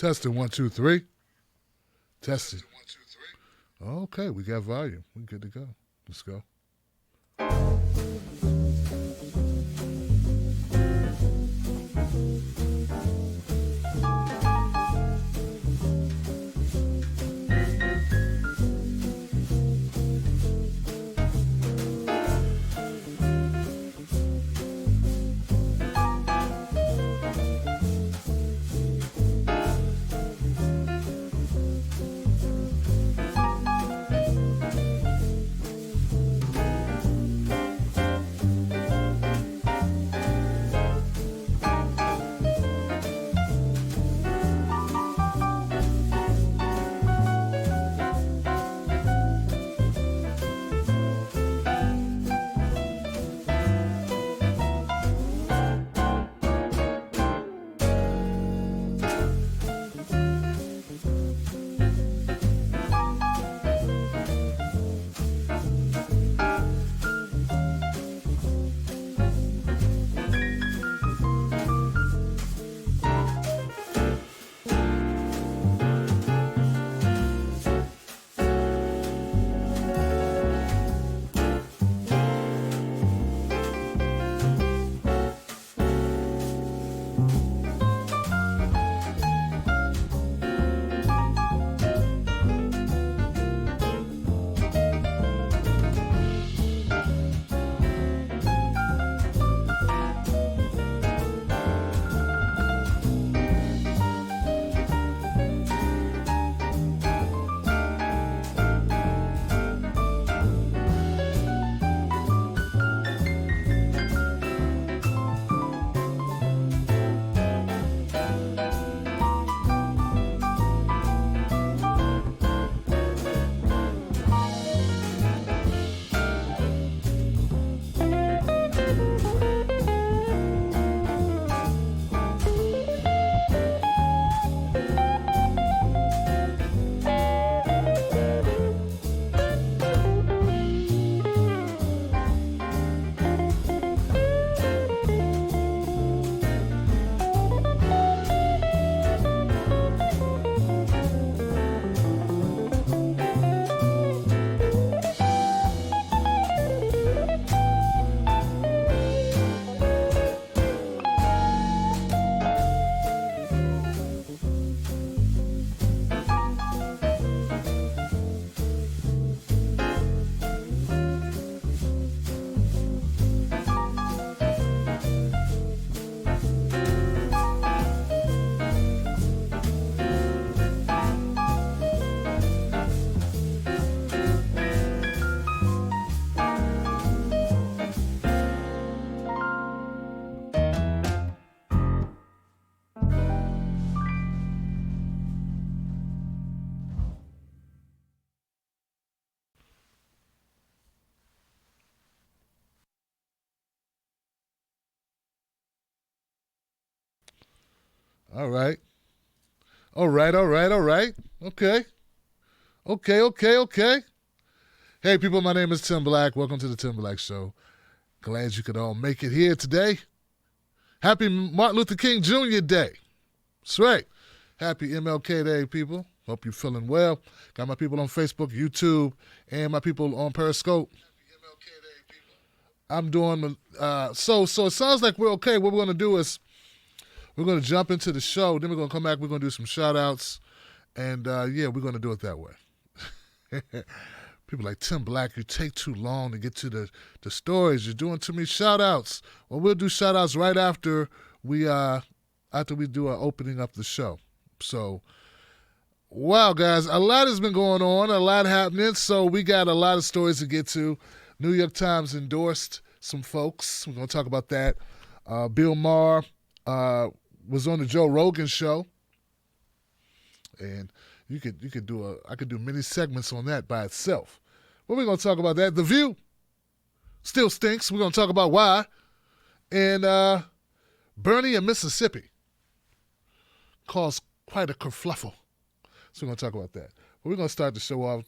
Testing 1, 2, 3. Testing. Okay, we got volume. We're good to go. Let's go. All right. All right, all right, all right. Okay. Okay, okay, okay. Hey, people, my name is Tim Black. Welcome to the Tim Black Show. Glad you could all make it here today. Happy Martin Luther King Jr. Day. That's right. Happy MLK Day, people. Hope you're feeling well. Got my people on Facebook, YouTube, and my people on Periscope. Happy MLK Day, people. I'm doing, so it sounds like we're okay. What we're going to do is we're going to jump into the show. Then we're going to come back. We're going to do some shout-outs. And, yeah, we're going to do it that way. People like, Tim Black, you take too long to get to the stories. You're doing too many shout-outs. Well, we'll do shout-outs right after we do our opening up the show. So, wow, guys, a lot has been going on, a lot happening. So we got a lot of stories to get to. New York Times endorsed some folks. We're going to talk about that. Bill Maher was on the Joe Rogan show. And I could do many segments on that by itself. But we're going to talk about that. The View still stinks. We're going to talk about why. And Bernie in Mississippi caused quite a kerfluffle. So we're going to talk about that. But we're going to start the show off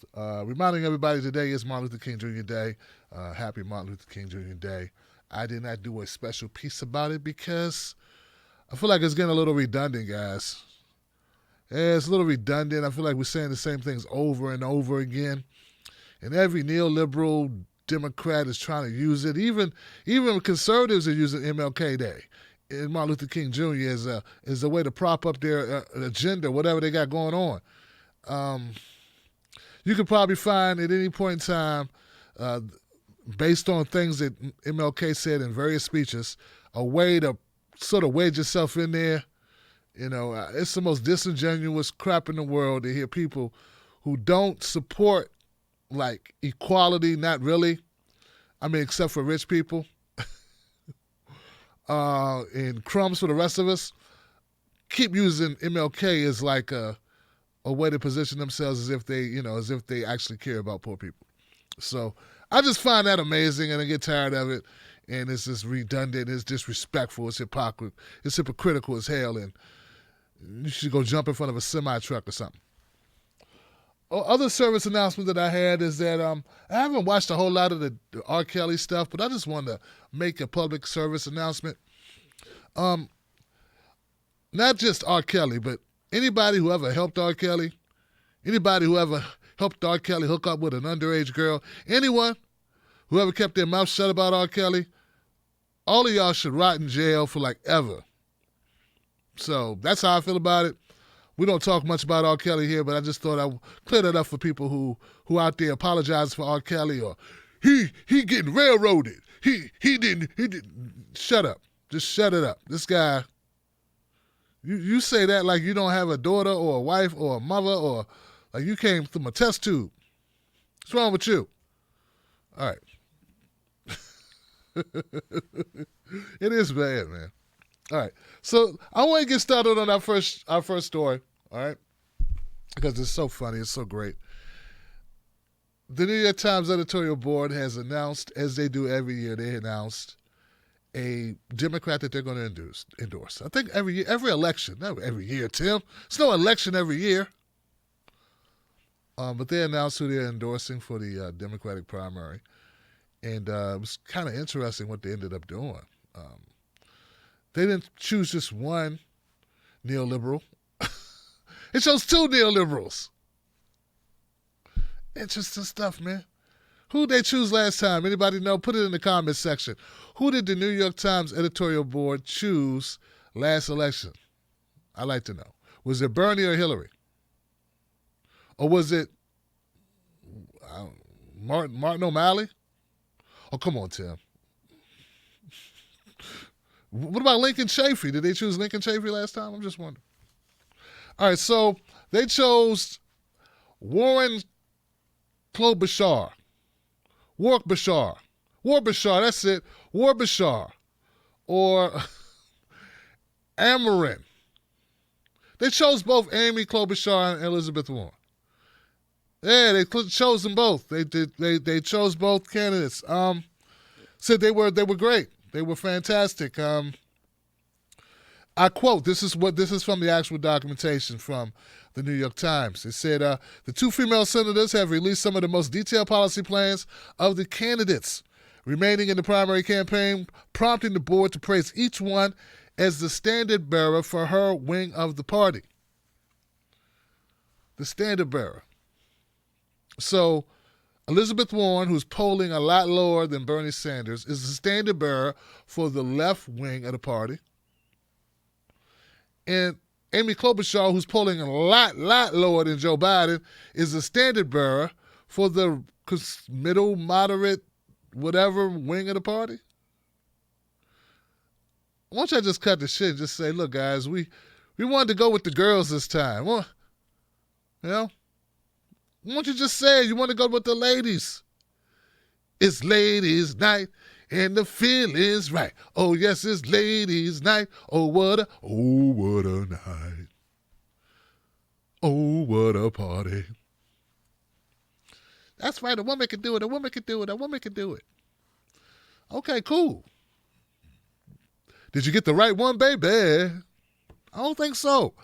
reminding everybody today is Martin Luther King Jr. Day. Happy Martin Luther King Jr. Day. I did not do a special piece about it because I feel like it's getting a little redundant, guys. Yeah, it's a little redundant. I feel like we're saying the same things over and over again. And every neoliberal Democrat is trying to use it. Even conservatives are using MLK Day and Martin Luther King Jr. as a way to prop up their agenda, whatever they got going on. You could probably find at any point in time, based on things that MLK said in various speeches, a way to sort of wedge yourself in there. You know, it's the most disingenuous crap in the world to hear people who don't support, like, equality, not really. I mean, except for rich people. And crumbs for the rest of us. Keep using MLK as like a way to position themselves as if they actually care about poor people. So I just find that amazing, and I get tired of it. And it's just redundant, it's disrespectful, it's hypocritical as hell, and you should go jump in front of a semi-truck or something. Other service announcement that I had is that I haven't watched a whole lot of the R. Kelly stuff, but I just wanted to make a public service announcement. Not just R. Kelly, but anybody who ever helped R. Kelly, anybody who ever helped R. Kelly hook up with an underage girl, anyone who ever kept their mouth shut about R. Kelly, all of y'all should rot in jail for like ever. So that's how I feel about it. We don't talk much about R. Kelly here, but I just thought I'd clear that up for people who out there apologize for R. Kelly, or he getting railroaded. He didn't. Shut up. Just shut it up. This guy, you say that like you don't have a daughter or a wife or a mother, or like you came through a test tube. What's wrong with you? All right. It is bad, man. All right, so I want to get started on our first story, all right, because it's so funny, it's so great. The New York Times editorial board has announced, as they do every year, they announced a Democrat that they're going to endorse. I think every election, not every year, Tim. It's no election every year. But they announced who they're endorsing for the Democratic primary, and it was kind of interesting what they ended up doing. They didn't choose just one neoliberal. It chose two neoliberals. Interesting stuff, man. Who did they choose last time? Anybody know? Put it in the comments section. Who did the New York Times editorial board choose last election? I'd like to know. Was it Bernie or Hillary? Or was it Martin O'Malley? Oh, come on, Tim. What about Lincoln Chafee? Did they choose Lincoln Chafee last time? I'm just wondering. All right, so they chose WarBuchar. WarBuchar, that's it. WarBuchar. Or Amarin. They chose both Amy Klobuchar and Elizabeth Warren. Yeah, they chose them both. They chose both candidates. Said they were great. They were fantastic. I quote, this is from the actual documentation from the New York Times. It said, the two female senators have released some of the most detailed policy plans of the candidates remaining in the primary campaign, prompting the board to praise each one as the standard bearer for her wing of the party. The standard bearer. So Elizabeth Warren, who's polling a lot lower than Bernie Sanders, is the standard bearer for the left wing of the party. And Amy Klobuchar, who's polling a lot lower than Joe Biden, is the standard bearer for the middle, moderate, whatever wing of the party. Why don't y'all just cut the shit and just say, look, guys, we wanted to go with the girls this time. Well, you know? Why don't you just say you want to go with the ladies? It's ladies' night and the feeling's right. Oh, yes, it's ladies' night. Oh, what a night. Oh, what a party. That's right. A woman can do it. A woman can do it. A woman can do it. Okay, cool. Did you get the right one, baby? I don't think so.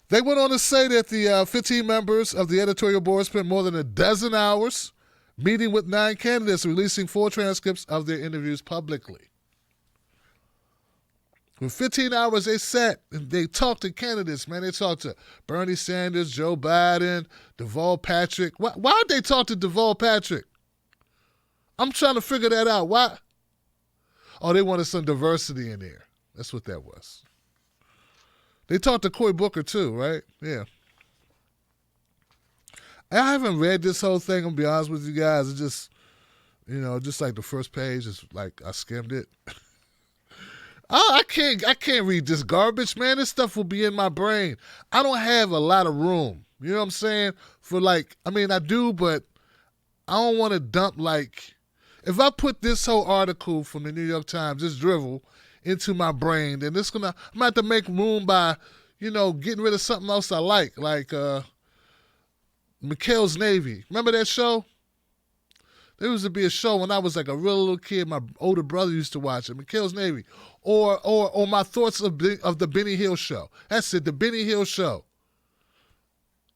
They went on to say that the 15 members of the editorial board spent more than a dozen hours meeting with 9 candidates, releasing 4 transcripts of their interviews publicly. For 15 hours, they sat and they talked to candidates, man. They talked to Bernie Sanders, Joe Biden, Deval Patrick. Why'd they talk to Deval Patrick? I'm trying to figure that out. Why? Oh, they wanted some diversity in there. That's what that was. They talked to Cory Booker too, right? Yeah. I haven't read this whole thing, I'm going to be honest with you guys. It's just, just like the first page is like I skimmed it. I can't read this garbage, man. This stuff will be in my brain. I don't have a lot of room. You know what I'm saying? I do, but I don't want to dump if I put this whole article from the New York Times, this drivel, into my brain, then I'm going to have to make room by, getting rid of something else I like McHale's Navy. Remember that show? There used to be a show when I was like a real little kid. My older brother used to watch it, McHale's Navy. Or my thoughts of the Benny Hill show. That's it, the Benny Hill show.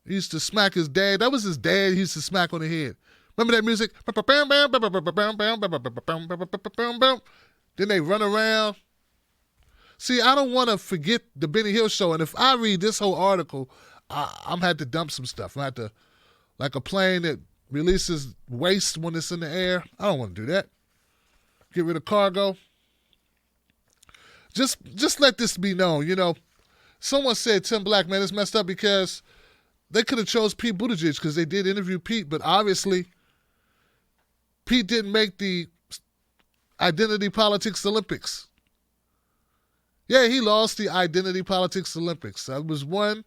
He used to smack his dad. That was his dad he used to smack on the head. Remember that music? Then they run around. See, I don't want to forget the Benny Hill show. And if I read this whole article, I'm had to dump some stuff. I had to, like a plane that releases waste when it's in the air. I don't want to do that. Get rid of cargo. Just let this be known. Someone said, Tim Black, man, it's messed up because they could have chose Pete Buttigieg because they did interview Pete, but obviously Pete didn't make the Identity Politics Olympics. Yeah, he lost the Identity Politics Olympics. That was won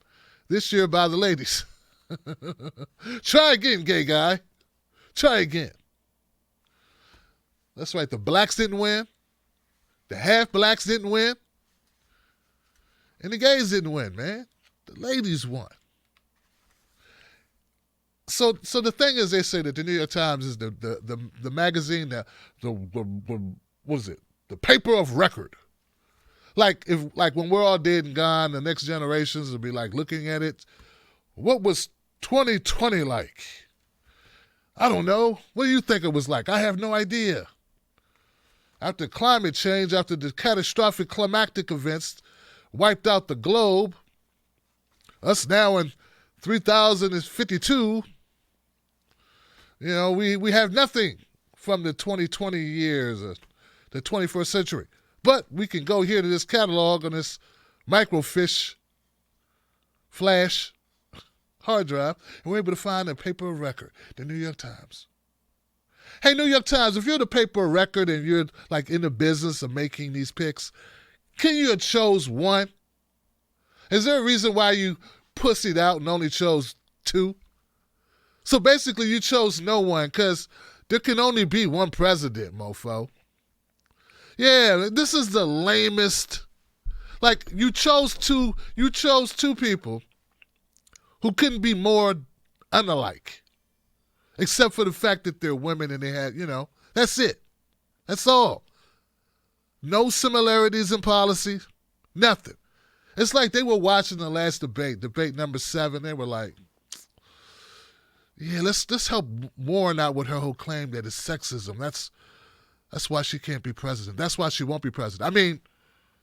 this year by the ladies. Try again, gay guy. Try again. That's right. The blacks didn't win. The half-blacks didn't win. And the gays didn't win, man. The ladies won. So the thing is, they say that the New York Times is the magazine, what is it? The paper of record. Like when we're all dead and gone, the next generations will be like looking at it. What was 2020 like? I don't know. What do you think it was like? I have no idea. After climate change, after the catastrophic climatic events wiped out the globe, us now in 3052, we have nothing from the 2020 years, the 21st century. But we can go here to this catalog on this microfiche flash hard drive, and we're able to find a paper of record, the New York Times. Hey, New York Times, if you're the paper of record and you're like in the business of making these picks, can you have chose one? Is there a reason why you pussied out and only chose two? So basically you chose no one because there can only be one president, mofo. Yeah, this is the lamest. Like you chose two people who couldn't be more unalike. Except for the fact that they're women and they had, that's it. That's all. No similarities in policy, nothing. It's like they were watching the last debate number 7. They were like, yeah, let's help Warren out with her whole claim that it's sexism. That's why she can't be president. That's why she won't be president. I mean,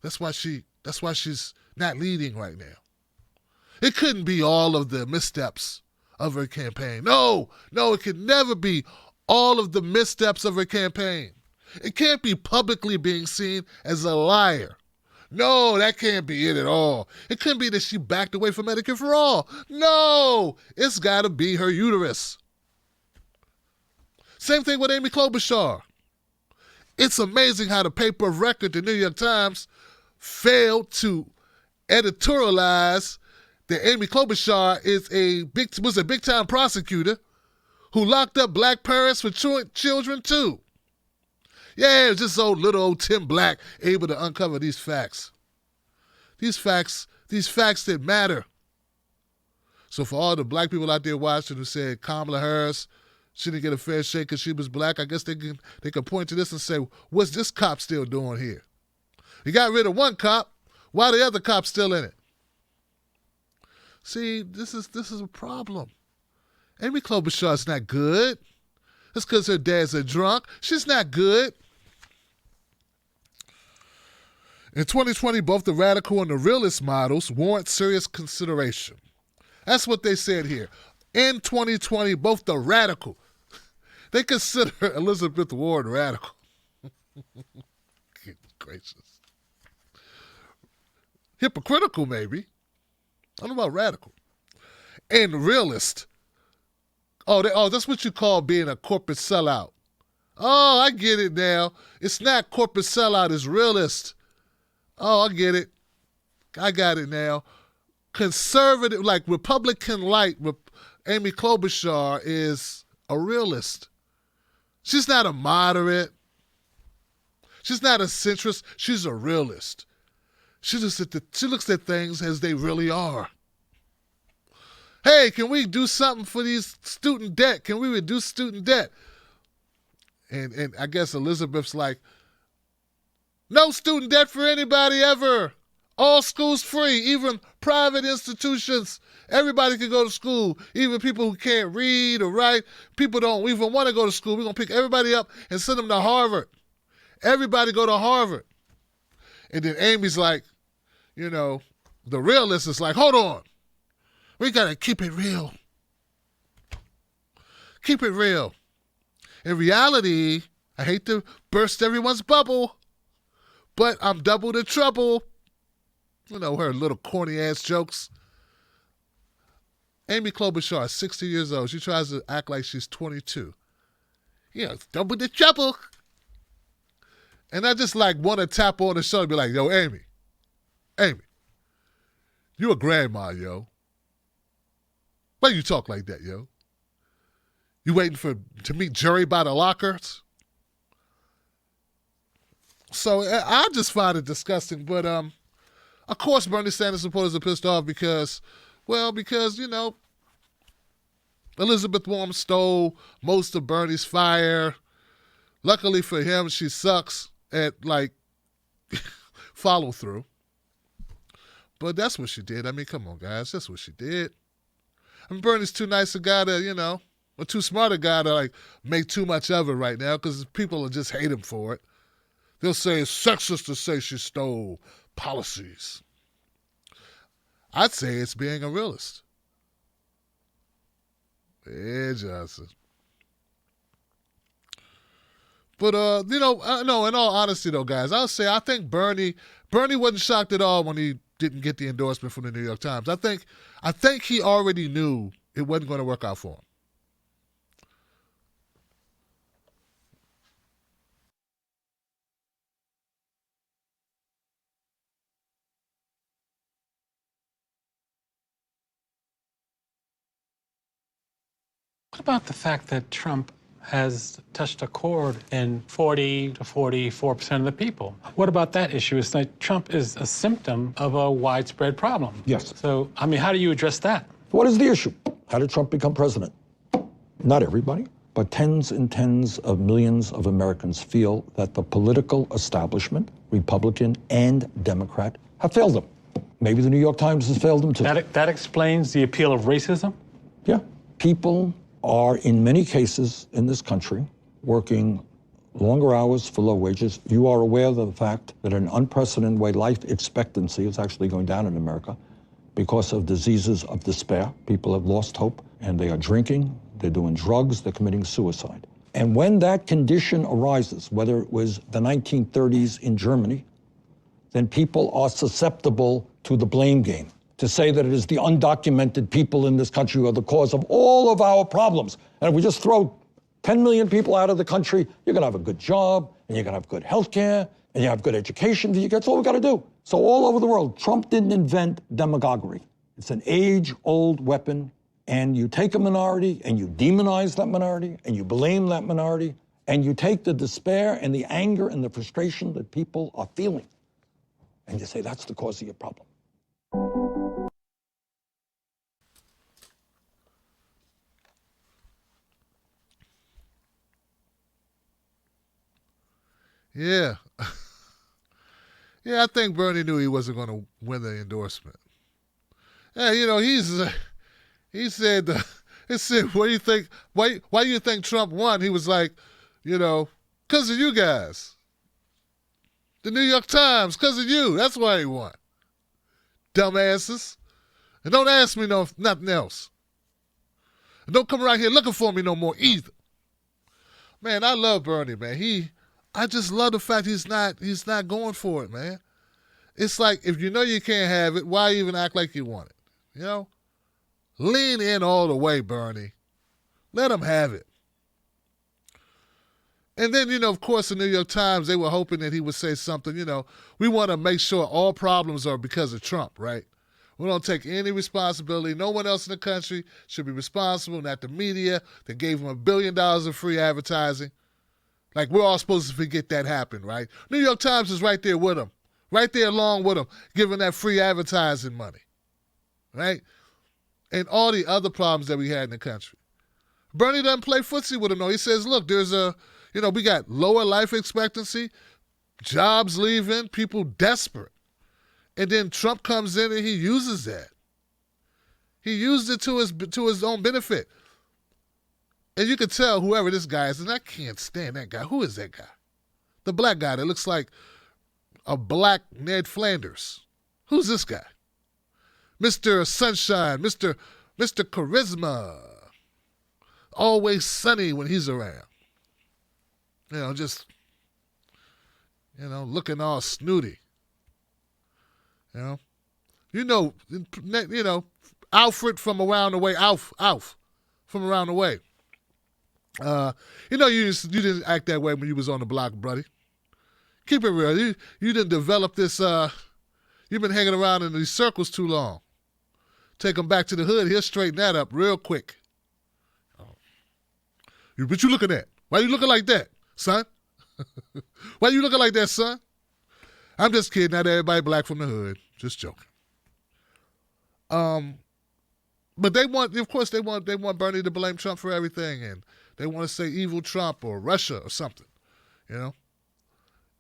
that's why she's not leading right now. It couldn't be all of the missteps of her campaign. No, it could never be all of the missteps of her campaign. It can't be publicly being seen as a liar. No, that can't be it at all. It couldn't be that she backed away from Medicare for all. No, it's got to be her uterus. Same thing with Amy Klobuchar. It's amazing how the paper of record, the New York Times, failed to editorialize that Amy Klobuchar was a big-time prosecutor who locked up black parents for children too. Yeah, it's just little old Tim Black able to uncover these facts. These facts that matter. So for all the black people out there watching who said Kamala Harris she didn't get a fair shake because she was black, I guess they can point to this and say, what's this cop still doing here? You got rid of one cop. Why are the other cops still in it? See, this is a problem. Amy Klobuchar's not good. That's because her dad's a drunk. She's not good. In 2020, both the radical and the realist models warrant serious consideration. That's what they said here. In 2020, both the radical, they consider Elizabeth Warren radical. Goodness gracious. Hypocritical, maybe. I don't know about radical. And realist. Oh, that's what you call being a corporate sellout. Oh, I get it now. It's not corporate sellout, it's realist. Oh, I get it. I got it now. Conservative, like Republican light, Amy Klobuchar is a realist. She's not a moderate. She's not a centrist. She's a realist. She looks at things as they really are. Hey, can we do something for these student debt? Can we reduce student debt? And I guess Elizabeth's like, no student debt for anybody ever. All schools free, even private institutions. Everybody can go to school, even people who can't read or write. People don't even want to go to school. We're going to pick everybody up and send them to Harvard. Everybody go to Harvard. And then Amy's like, the realist is like, hold on. We got to keep it real. Keep it real. In reality, I hate to burst everyone's bubble, but I'm double the trouble. Her little corny-ass jokes. Amy Klobuchar is 60 years old. She tries to act like she's 22. Double the trouble. And I just want to tap on the shoulder and be like, yo, Amy, you a grandma, yo. Why you talk like that, yo? You waiting to meet Jerry by the lockers? So I just find it disgusting. But of course, Bernie Sanders supporters are pissed off because Elizabeth Warren stole most of Bernie's fire. Luckily for him, she sucks at follow through. But that's what she did. I mean, come on, guys, that's what she did. Bernie's too nice a guy to, or too smart a guy to make too much of it right now because people will just hate him for it. They'll say it's sexist to say she stole policies. I'd say it's being a realist. Yeah, Johnson. But, no, in all honesty, though, guys, I'll say I think Bernie wasn't shocked at all when he didn't get the endorsement from the New York Times. I think he already knew it wasn't going to work out for him. What about the fact that Trump has touched a chord in 40 to 44% of the people? What about that issue? It's like Trump is a symptom of a widespread problem. Yes. So, I mean, how do you address that? What is the issue? How did Trump become president? Not everybody, but tens and tens of millions of Americans feel that the political establishment, Republican and Democrat, have failed them. Maybe the New York Times has failed them too. That explains the appeal of racism? Yeah. People are, in many cases in this country, working longer hours for low wages. You are aware of the fact that in an unprecedented way, life expectancy is actually going down in America because of diseases of despair. People have lost hope, and they are drinking, they're doing drugs, they're committing suicide. And when that condition arises, whether it was the 1930s in Germany, then people are susceptible to the blame game, to say that it is the undocumented people in this country who are the cause of all of our problems. And if we just throw 10 million people out of the country, you're going to have a good job, and you're going to have good health care, and you have good education. That's all we got to do. So all over the world, Trump didn't invent demagoguery. It's an age-old weapon, and you take a minority, and you demonize that minority, and you blame that minority, and you take the despair and the anger and the frustration that people are feeling, and you say that's the cause of your problem. Yeah. Yeah, I think Bernie knew he wasn't going to win the endorsement. Yeah, he said, what do you think, why do you think Trump won? He was like, because of you guys. The New York Times, because of you. That's why he won. Dumbasses. And don't ask me nothing else. And don't come around here looking for me no more either. Man, I love Bernie, man. I just love the fact he's not going for it, man. It's like, if you know you can't have it, why even act like you want it? You know? Lean in all the way, Bernie. Let him have it. And then, of course, the New York Times, they were hoping that he would say something, we want to make sure all problems are because of Trump, right? We don't take any responsibility. No one else in the country should be responsible, not the media that gave him $1 billion of free advertising. Like, we're all supposed to forget that happened, right? New York Times is right there with him, right there along with him, giving that free advertising money, right? And all the other problems that we had in the country. Bernie doesn't play footsie with him, though. He says, look, there's we got lower life expectancy, jobs leaving, people desperate. And then Trump comes in and he uses that. He used it to his own benefit. And you can tell whoever this guy is, and I can't stand that guy. Who is that guy? The black guy that looks like a black Ned Flanders. Who's this guy? Mr. Sunshine, Mr. Charisma. Always sunny when he's around. Looking all snooty. Alfred from around the way, Alf from around the way. You didn't act that way when you was on the block, buddy. Keep it real. You didn't develop this, you've been hanging around in these circles too long. Take him back to the hood, he'll straighten that up real quick. What you looking at? Why you looking like that, son? Why you looking like that, son? I'm just kidding. Not everybody black from the hood. Just joking. But they want Bernie to blame Trump for everything, and they want to say evil Trump or Russia or something,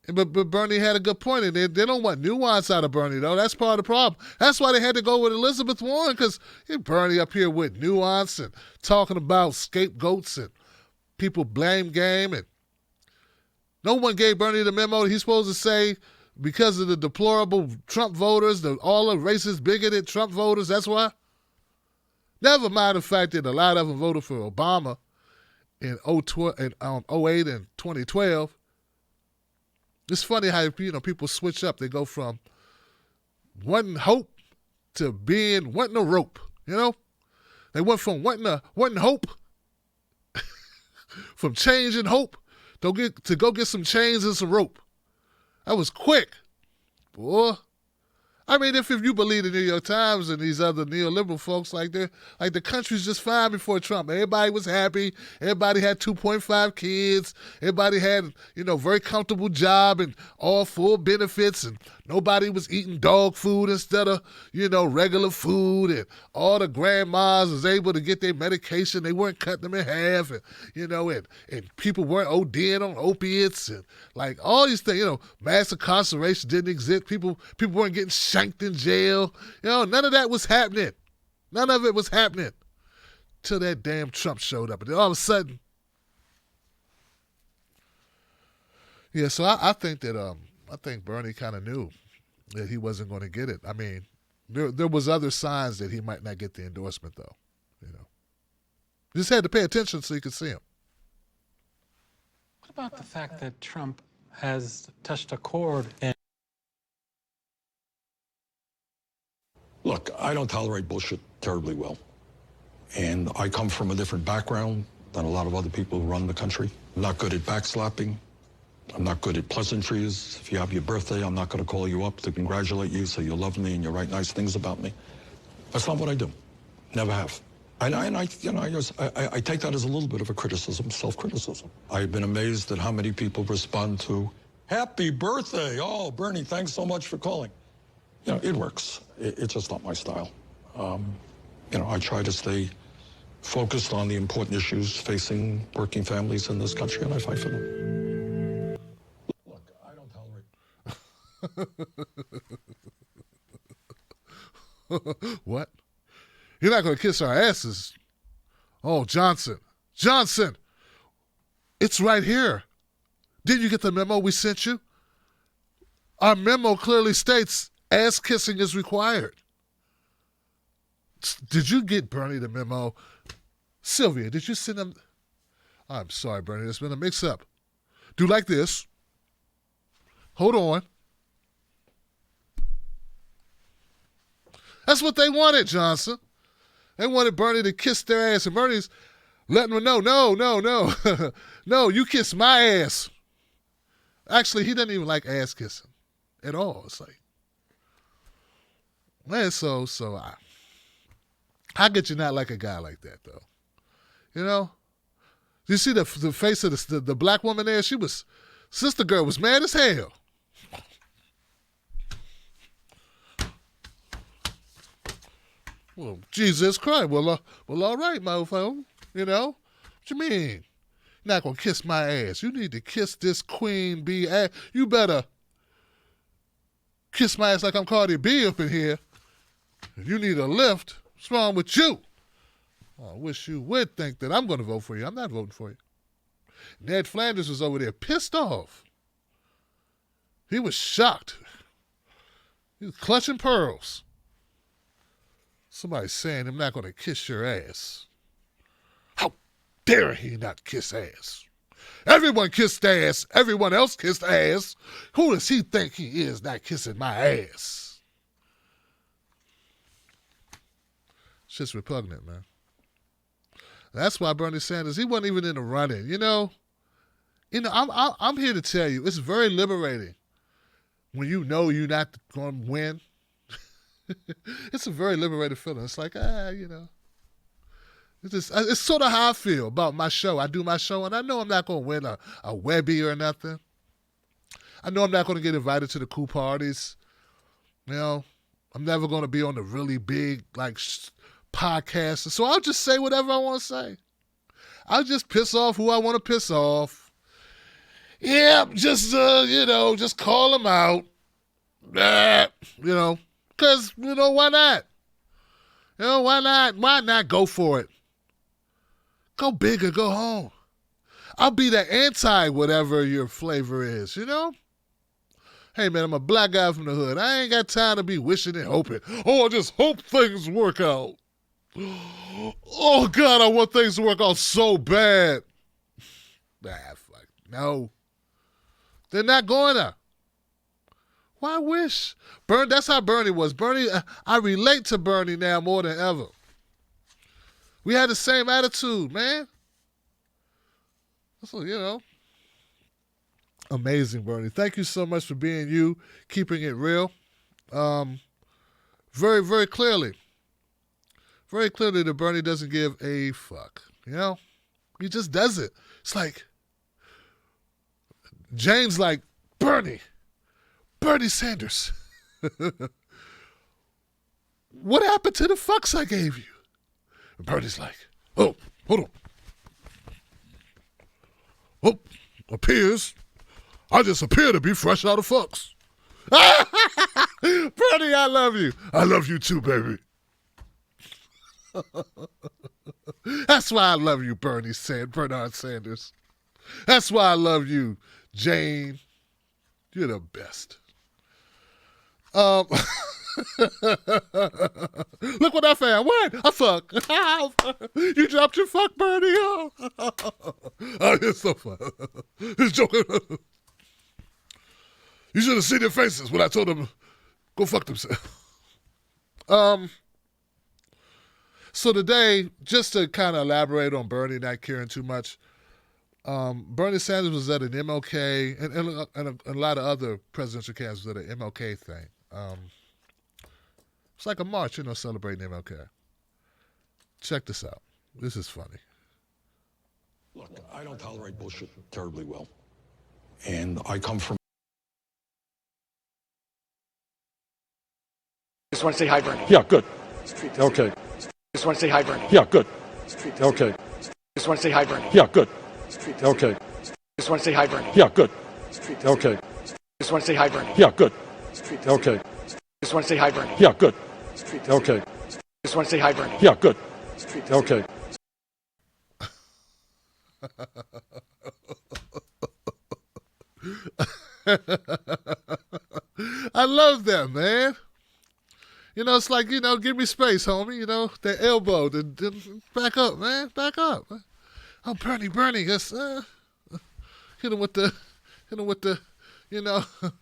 But Bernie had a good point, and they don't want nuance out of Bernie, though. That's part of the problem. That's why they had to go with Elizabeth Warren, because Bernie up here with nuance and talking about scapegoats and people blame game, and no one gave Bernie the memo that he's supposed to say because of the deplorable Trump voters, all the racist, bigoted Trump voters, that's why. Never mind the fact that a lot of them voted for Obama in 08 and 2012. It's funny how people switch up. They go from wanting hope to wanting a rope. They went from wanting hope, from change and hope, to go get some chains and some rope. That was quick, boy. I mean, if you believe the New York Times and these other neoliberal folks, like the country's just fine before Trump. Everybody was happy. Everybody had 2.5 kids. Everybody had, very comfortable job and all full benefits, and nobody was eating dog food instead of, regular food, and all the grandmas was able to get their medication. They weren't cutting them in half, and, and people weren't ODing on opiates, and like all these things, mass incarceration didn't exist. People weren't getting shanked in jail. None of that was happening. None of it was happening till that damn Trump showed up. And then all of a sudden, so I think that Bernie kind of knew that he wasn't going to get it. I mean, there was other signs that he might not get the endorsement, though. Just had to pay attention so you could see him. What about the fact that Trump has touched a chord and Look, I don't tolerate bullshit terribly well. And I come from a different background than a lot of other people who run the country. I'm not good at backslapping. I'm not good at pleasantries. If you have your birthday, I'm not going to call you up to congratulate you so you love me and you write nice things about me. That's not what I do. Never have. And I take that as a little bit of a criticism, self-criticism. I've been amazed at how many people respond to, happy birthday. Oh, Bernie, thanks so much for calling. It works. It's just not my style. I try to stay focused on the important issues facing working families in this country, and I fight for them. Look, I don't tolerate. What? You're not going to kiss our asses. Oh, Johnson, it's right here. Didn't you get the memo we sent you? Our memo clearly states ass kissing is required. Did you get Bernie the memo? Sylvia, did you send him? I'm sorry, Bernie. There's been a mix-up. Do like this. Hold on. That's what they wanted, Johnson. They wanted Bernie to kiss their ass, and Bernie's letting them know, no. No, you kiss my ass. Actually, he doesn't even like ass kissing at all. It's like, man, so how could you not like a guy like that, though? You know? You see the face of the black woman there? Sister girl was mad as hell. Well, Jesus Christ. Well, all right, mofo. You know? What you mean? You're not going to kiss my ass. You need to kiss this queen bee ass. You better kiss my ass like I'm Cardi B up in here. If you need a lift, what's wrong with you? I wish you would think that I'm going to vote for you. I'm not voting for you. Ned Flanders was over there pissed off. He was shocked. He was clutching pearls. Somebody saying I'm not going to kiss your ass. How dare he not kiss ass? Everyone kissed ass. Everyone else kissed ass. Who does he think he is not kissing my ass? It's just repugnant, man. That's why Bernie Sanders, he wasn't even in the running. You know, I'm here to tell you, it's very liberating when you know you're not going to win. It's a very liberating feeling. It's like, you know. It's sort of how I feel about my show. I do my show, and I know I'm not going to win a Webby or nothing. I know I'm not going to get invited to the cool parties. You know, I'm never going to be on the really big, like, podcasts. So I'll just say whatever I want to say. I'll just piss off who I want to piss off. Yeah, just, just call them out. Because, why not? Why not? Why not go for it? Go big or go home. I'll be the anti-whatever your flavor is, Hey, man, I'm a black guy from the hood. I ain't got time to be wishing and hoping. Oh, I just hope things work out. Oh, God, I want things to work out so bad. Fuck. No. They're not going to. Why wish? That's how Bernie was. Bernie, I relate to Bernie now more than ever. We had the same attitude, man. So, amazing, Bernie. Thank you so much for being you, keeping it real. Very, very clearly. Very clearly that Bernie doesn't give a fuck. He just doesn't. It's like, Jane's like, Bernie Sanders. What happened to the fucks I gave you? And Bernie's like, oh, hold on. Oh, appears I just appear to be fresh out of fucks. Bernie, I love you. I love you too, baby. That's why I love you, Bernard Sanders. That's why I love you, Jane. You're the best. Look what I found. What? A fuck. You dropped your fuck, Bernie. Oh, it's so fun. He's joking. You should have seen their faces when I told them go fuck themselves. So today, just to kind of elaborate on Bernie not caring too much, Bernie Sanders was at an MLK, and a lot of other presidential candidates was at an MLK thing. It's like a march, celebrating MLK. Check this out. This is funny. Look, I don't tolerate bullshit terribly well. And I come from... Just want to say hi, Bernie. Yeah, good. Okay. Just want to say hi, Bernie. Yeah, good. Okay. Just want to say hi, Bernie. Yeah, good. Okay. Just want to say hi, Bernie. Yeah, good. Okay. Just want to say hi, Bernie. Yeah, good. Okay. Just want to say hi, Bernie. Yeah, good. Okay. Just want to say hi, Bernie. Yeah, good. Okay. I love that, man. You know, it's like, give me space, homie. You know, that elbow. Back up, man. Back up. Oh, Bernie. Yes, hit him with the,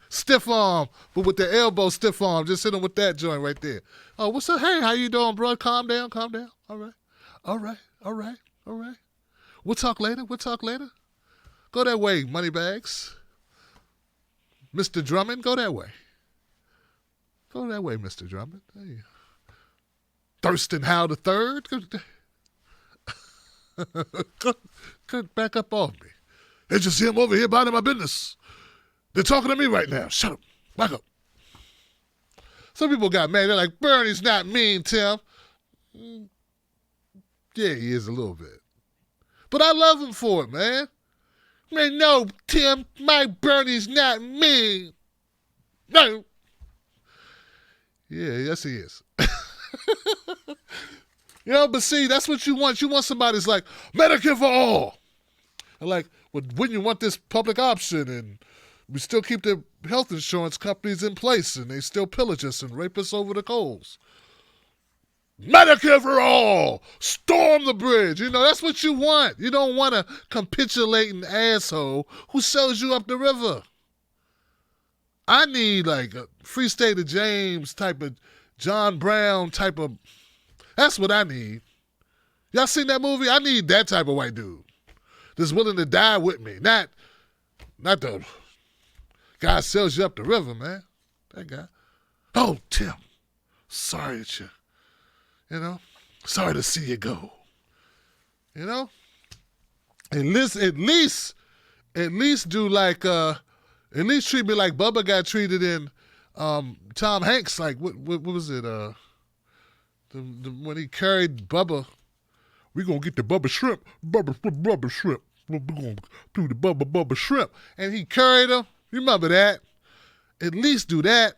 stiff arm, but with the elbow stiff arm. Just hit him with that joint right there. Oh, what's up? Hey, how you doing, bro? Calm down. All right. We'll talk later. Go that way, Moneybags. Mr. Drummond, go that way. Mr. Drummond. Hey. Thurston Howe the Third. Back up off me. They just see him over here minding my business. They're talking to me right now. Shut up. Back up. Some people got mad. They're like, Bernie's not mean, Tim. Yeah, he is a little bit. But I love him for it, man. Man, no, Tim, my Bernie's not mean. No. Yeah, yes he is. But see, that's what you want. You want somebody that's like, Medicare for all. And like, well, wouldn't you want this public option? And we still keep the health insurance companies in place, and they still pillage us and rape us over the coals. Medicare for all. Storm the bridge. That's what you want. You don't want a capitulating asshole who sells you up the river. I need like a Free State of James type of John Brown type of. That's what I need. Y'all seen that movie? I need that type of white dude that's willing to die with me. Not the guy sells you up the river, man. That guy. Oh, Tim. Sorry that you. Sorry to see you go. At least do like at least treat me like Bubba got treated in Tom Hanks. Like what was it? When he carried Bubba, we gonna get the Bubba shrimp. Bubba shrimp. We're gonna do the Bubba shrimp. And he carried him. You remember that? At least do that.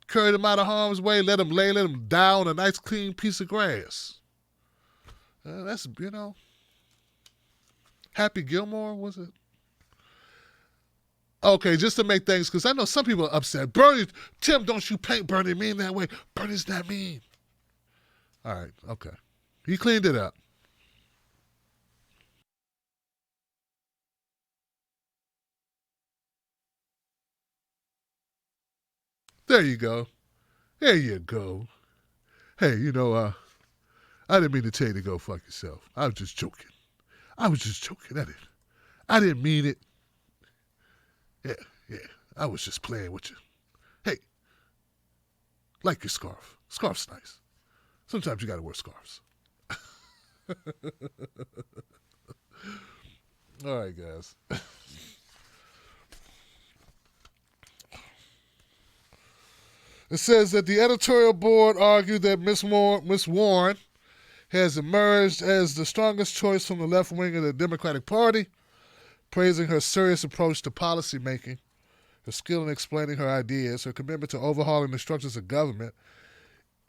Carried him out of harm's way, let him die on a nice clean piece of grass. That's, Happy Gilmore, was it? Okay, just to make things, because I know some people are upset. Tim, don't you paint Bernie mean that way. Bernie's not mean. All right, okay. He cleaned it up. There you go. There you go. Hey, I didn't mean to tell you to go fuck yourself. I was just joking. I didn't mean it. Yeah. I was just playing with you. Hey, like your scarf. Scarf's nice. Sometimes you gotta wear scarves. All right, guys. It says that the editorial board argued that Miss Warren has emerged as the strongest choice from the left wing of the Democratic Party, praising her serious approach to policymaking, her skill in explaining her ideas, her commitment to overhauling the structures of government,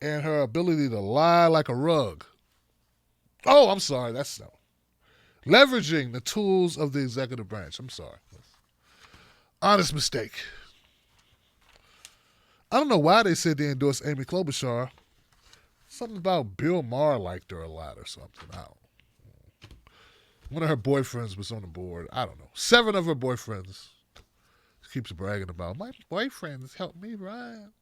and her ability to lie like a rug. Oh, I'm sorry, that's no. Leveraging the tools of the executive branch. I'm sorry. Honest mistake. I don't know why they said they endorsed Amy Klobuchar. Something about Bill Maher liked her a lot or something. I don't know. One of her boyfriends was on the board. I don't know. 7 of her boyfriends. She keeps bragging about, my boyfriends helped me run.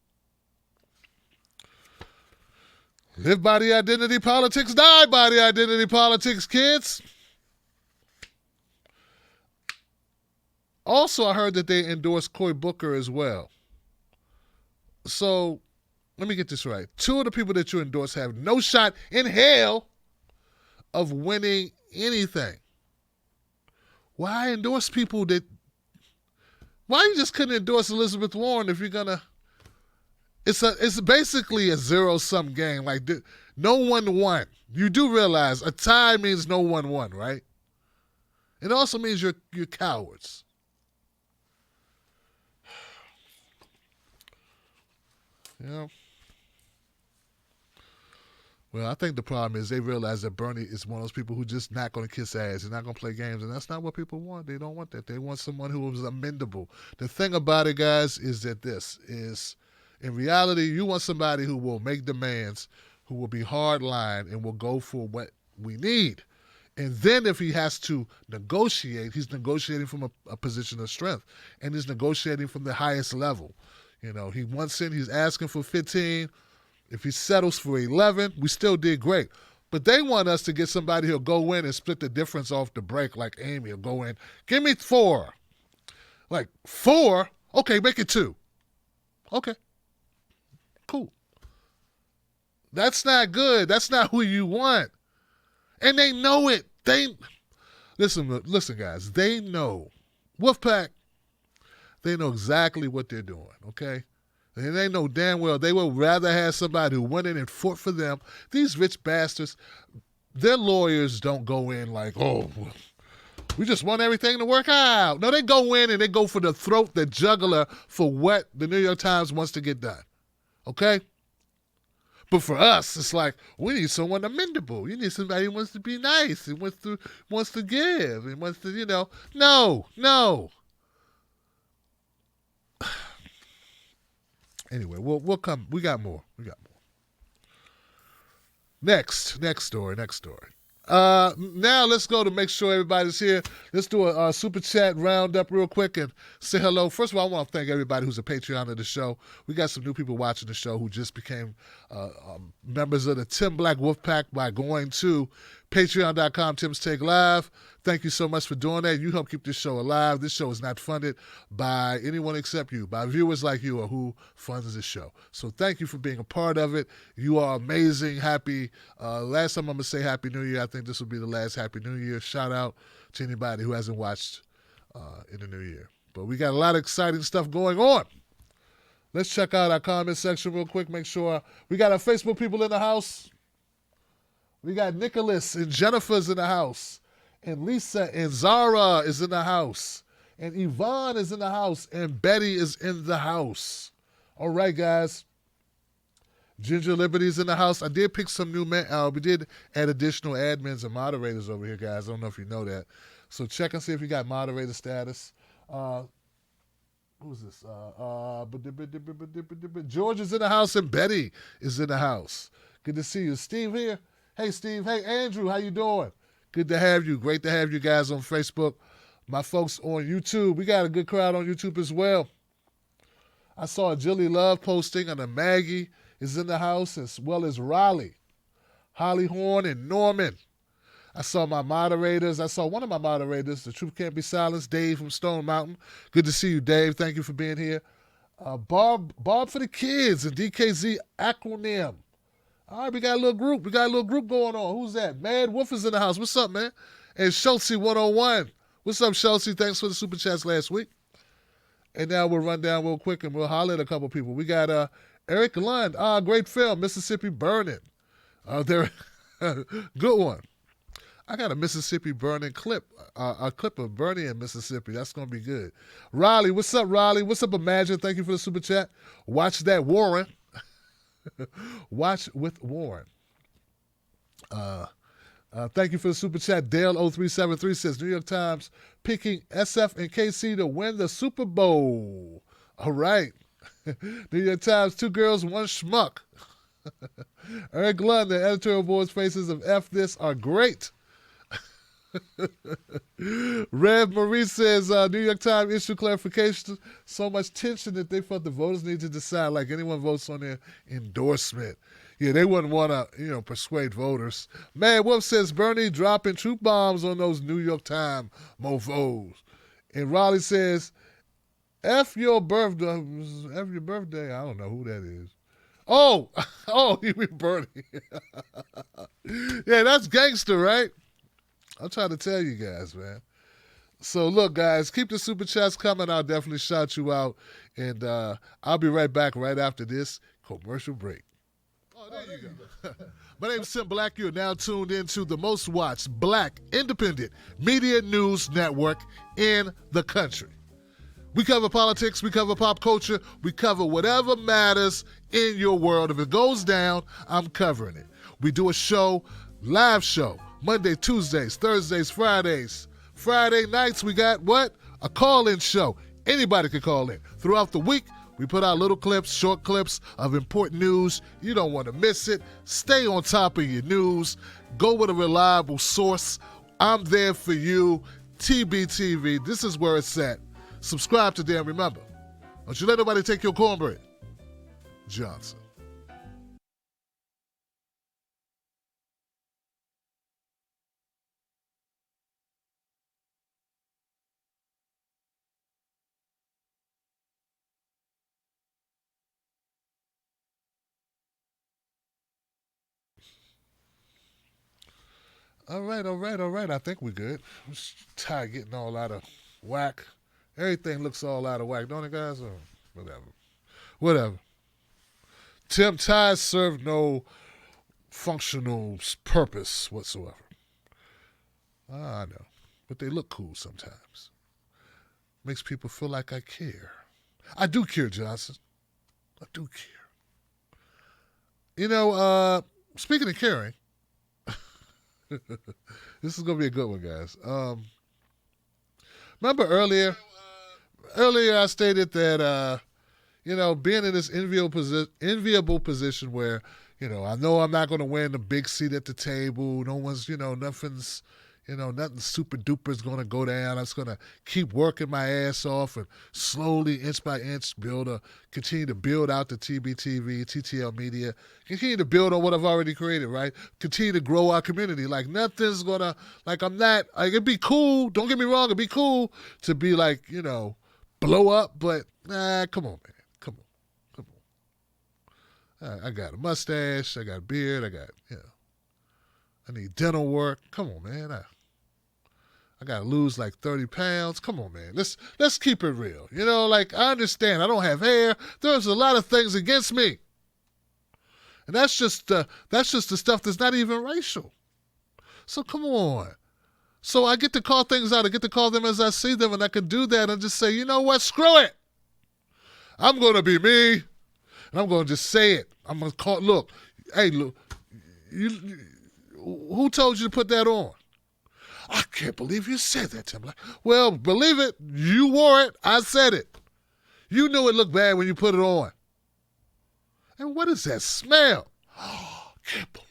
Live by the identity politics, die by the identity politics, kids. Also, I heard that they endorsed Cory Booker as well. So, let me get this right. 2 of the people that you endorse have no shot in hell of winning anything. Why endorse people that... Why you just couldn't endorse Elizabeth Warren if you're going to... It's basically a zero-sum game. Like, no one won. You do realize a tie means no one won, right? It also means you're cowards. Well, I think the problem is they realize that Bernie is one of those people who just not going to kiss ass. He's not going to play games, and that's not what people want. They don't want that. They want someone who is amendable. The thing about it, guys, is that this is, in reality, you want somebody who will make demands, who will be hardline, and will go for what we need. And then if he has to negotiate, he's negotiating from a position of strength, and he's negotiating from the highest level. You know, he wants in, he's asking for 15. If he settles for 11, we still did great. But they want us to get somebody who'll go in and split the difference off the break, like Amy will go in, give me 4. Like, 4? Okay, make it 2. Okay, cool. That's not good. That's not who you want. And they know it. Listen, guys. They know. Wolfpack, they know exactly what they're doing, okay? And they know damn well they would rather have somebody who went in and fought for them. These rich bastards, their lawyers don't go in like, oh, we just want everything to work out. No, they go in and they go for the throat, the jugular for what the New York Times wants to get done, okay? But for us, it's like, we need someone amendable. You need somebody who wants to be nice and wants to give and wants to, no. Anyway, we'll come. We got more. Next story. Now let's go to make sure everybody's here. Let's do a super chat roundup real quick and say hello. First of all, I want to thank everybody who's a Patreon of the show. We got some new people watching the show who just became members of the Tim Black Wolfpack by going to patreon.com, Tim's Take Live. Thank you so much for doing that. You help keep this show alive. This show is not funded by anyone except you, by viewers like you or who funds this show. So thank you for being a part of it. You are amazing. Happy. Last time I'm going to say Happy New Year. I think this will be the last Happy New Year. Shout out to anybody who hasn't watched in the new year. But we got a lot of exciting stuff going on. Let's check out our comment section real quick. Make sure we got our Facebook people in the house. We got Nicholas and Jennifer's in the house. And Lisa and Zara is in the house. And Yvonne is in the house. And Betty is in the house. All right, guys. Ginger Liberty's in the house. I did pick some new men. We did add additional admins and moderators over here, guys. I don't know if you know that. So check and see if you got moderator status. Who's this? George is in the house and Betty is in the house. Good to see you. Steve here. Hey, Steve. Hey, Andrew. How you doing? Good to have you. Great to have you guys on Facebook. My folks on YouTube. We got a good crowd on YouTube as well. I saw a Jilly Love posting, and a Maggie is in the house, as well as Raleigh, Holly Horn, and Norman. I saw my moderators. I saw one of my moderators, The Truth Can't Be Silenced, Dave from Stone Mountain. Good to see you, Dave. Thank you for being here. Bob for the kids and DKZ acronym. All right, we got a little group. Going on. Who's that? Mad Wolf is in the house. What's up, man? And Schultze 101. What's up, Schultze? Thanks for the super chats last week. And now we'll run down real quick and we'll holler at a couple people. We got Eric Lund. Great film, Mississippi Burning. Good one. I got a Mississippi Burning clip, a clip of Bernie in Mississippi. That's going to be good. Riley, what's up, Riley? What's up, Imagine? Thank you for the super chat. Watch that, Warren. Watch with Warren. Thank you for the super chat. Dale0373 says, New York Times picking SF and KC to win the Super Bowl. All right. New York Times, 2 girls, 1 schmuck. Eric Lund, the editorial board's faces of F this are great. Rev Marie says, New York Times issue clarification. So much tension that they felt the voters need to decide like anyone votes on their endorsement. Yeah, they wouldn't want to, persuade voters. Man, Wolf says Bernie dropping truth bombs on those New York Times mofos. And Raleigh says, F your birthday. F your birthday. I don't know who that is. Oh, you mean Bernie. Yeah, that's gangster, right? I'm trying to tell you guys, man. So look, guys, keep the super chats coming. I'll definitely shout you out. And I'll be right back right after this commercial break. Oh, there you go. My name is Tim Black. You're now tuned into the most watched Black independent media news network in the country. We cover politics, we cover pop culture, we cover whatever matters in your world. If it goes down, I'm covering it. We do a show, live show, Monday, Tuesdays, Thursdays, Fridays. Friday nights, we got what? A call-in show. Anybody can call in. Throughout the week, we put out little clips, short clips of important news. You don't want to miss it. Stay on top of your news. Go with a reliable source. I'm there for you. TBTV, this is where it's at. Subscribe today and remember, don't you let nobody take your cornbread. Johnson. All right. I think we're good. I'm just tired of getting all out of whack. Everything looks all out of whack, don't it, guys? Or whatever. Tim ties serve no functional purpose whatsoever. I know, but they look cool sometimes. Makes people feel like I care. I do care, Johnson. I do care. You know, speaking of caring, this is going to be a good one, guys. Remember earlier I stated that, being in this enviable position where, I know I'm not going to win the big seat at the table. No one's, nothing super duper is going to go down. I'm just going to keep working my ass off and slowly, inch by inch, continue to build out the TBTV, TTL media, continue to build on what I've already created, right? Continue to grow our community. Like nothing's going to, it'd be cool. Don't get me wrong. It'd be cool to be blow up, but come on, man. Come on. I got a mustache. I got a beard. I need dental work. Come on, man. I gotta lose like 30 pounds. Come on, man. Let's keep it real. I understand I don't have hair. There's a lot of things against me. And that's just the stuff that's not even racial. So come on. So I get to call things out. I get to call them as I see them, and I can do that and just say, you know what? Screw it. I'm gonna be me, and I'm gonna just say it. I'm gonna call. Look, who told you to put that on? I can't believe you said that, Tim. Well, believe it. You wore it. I said it. You knew it looked bad when you put it on. And what is that smell? Oh, can't believe.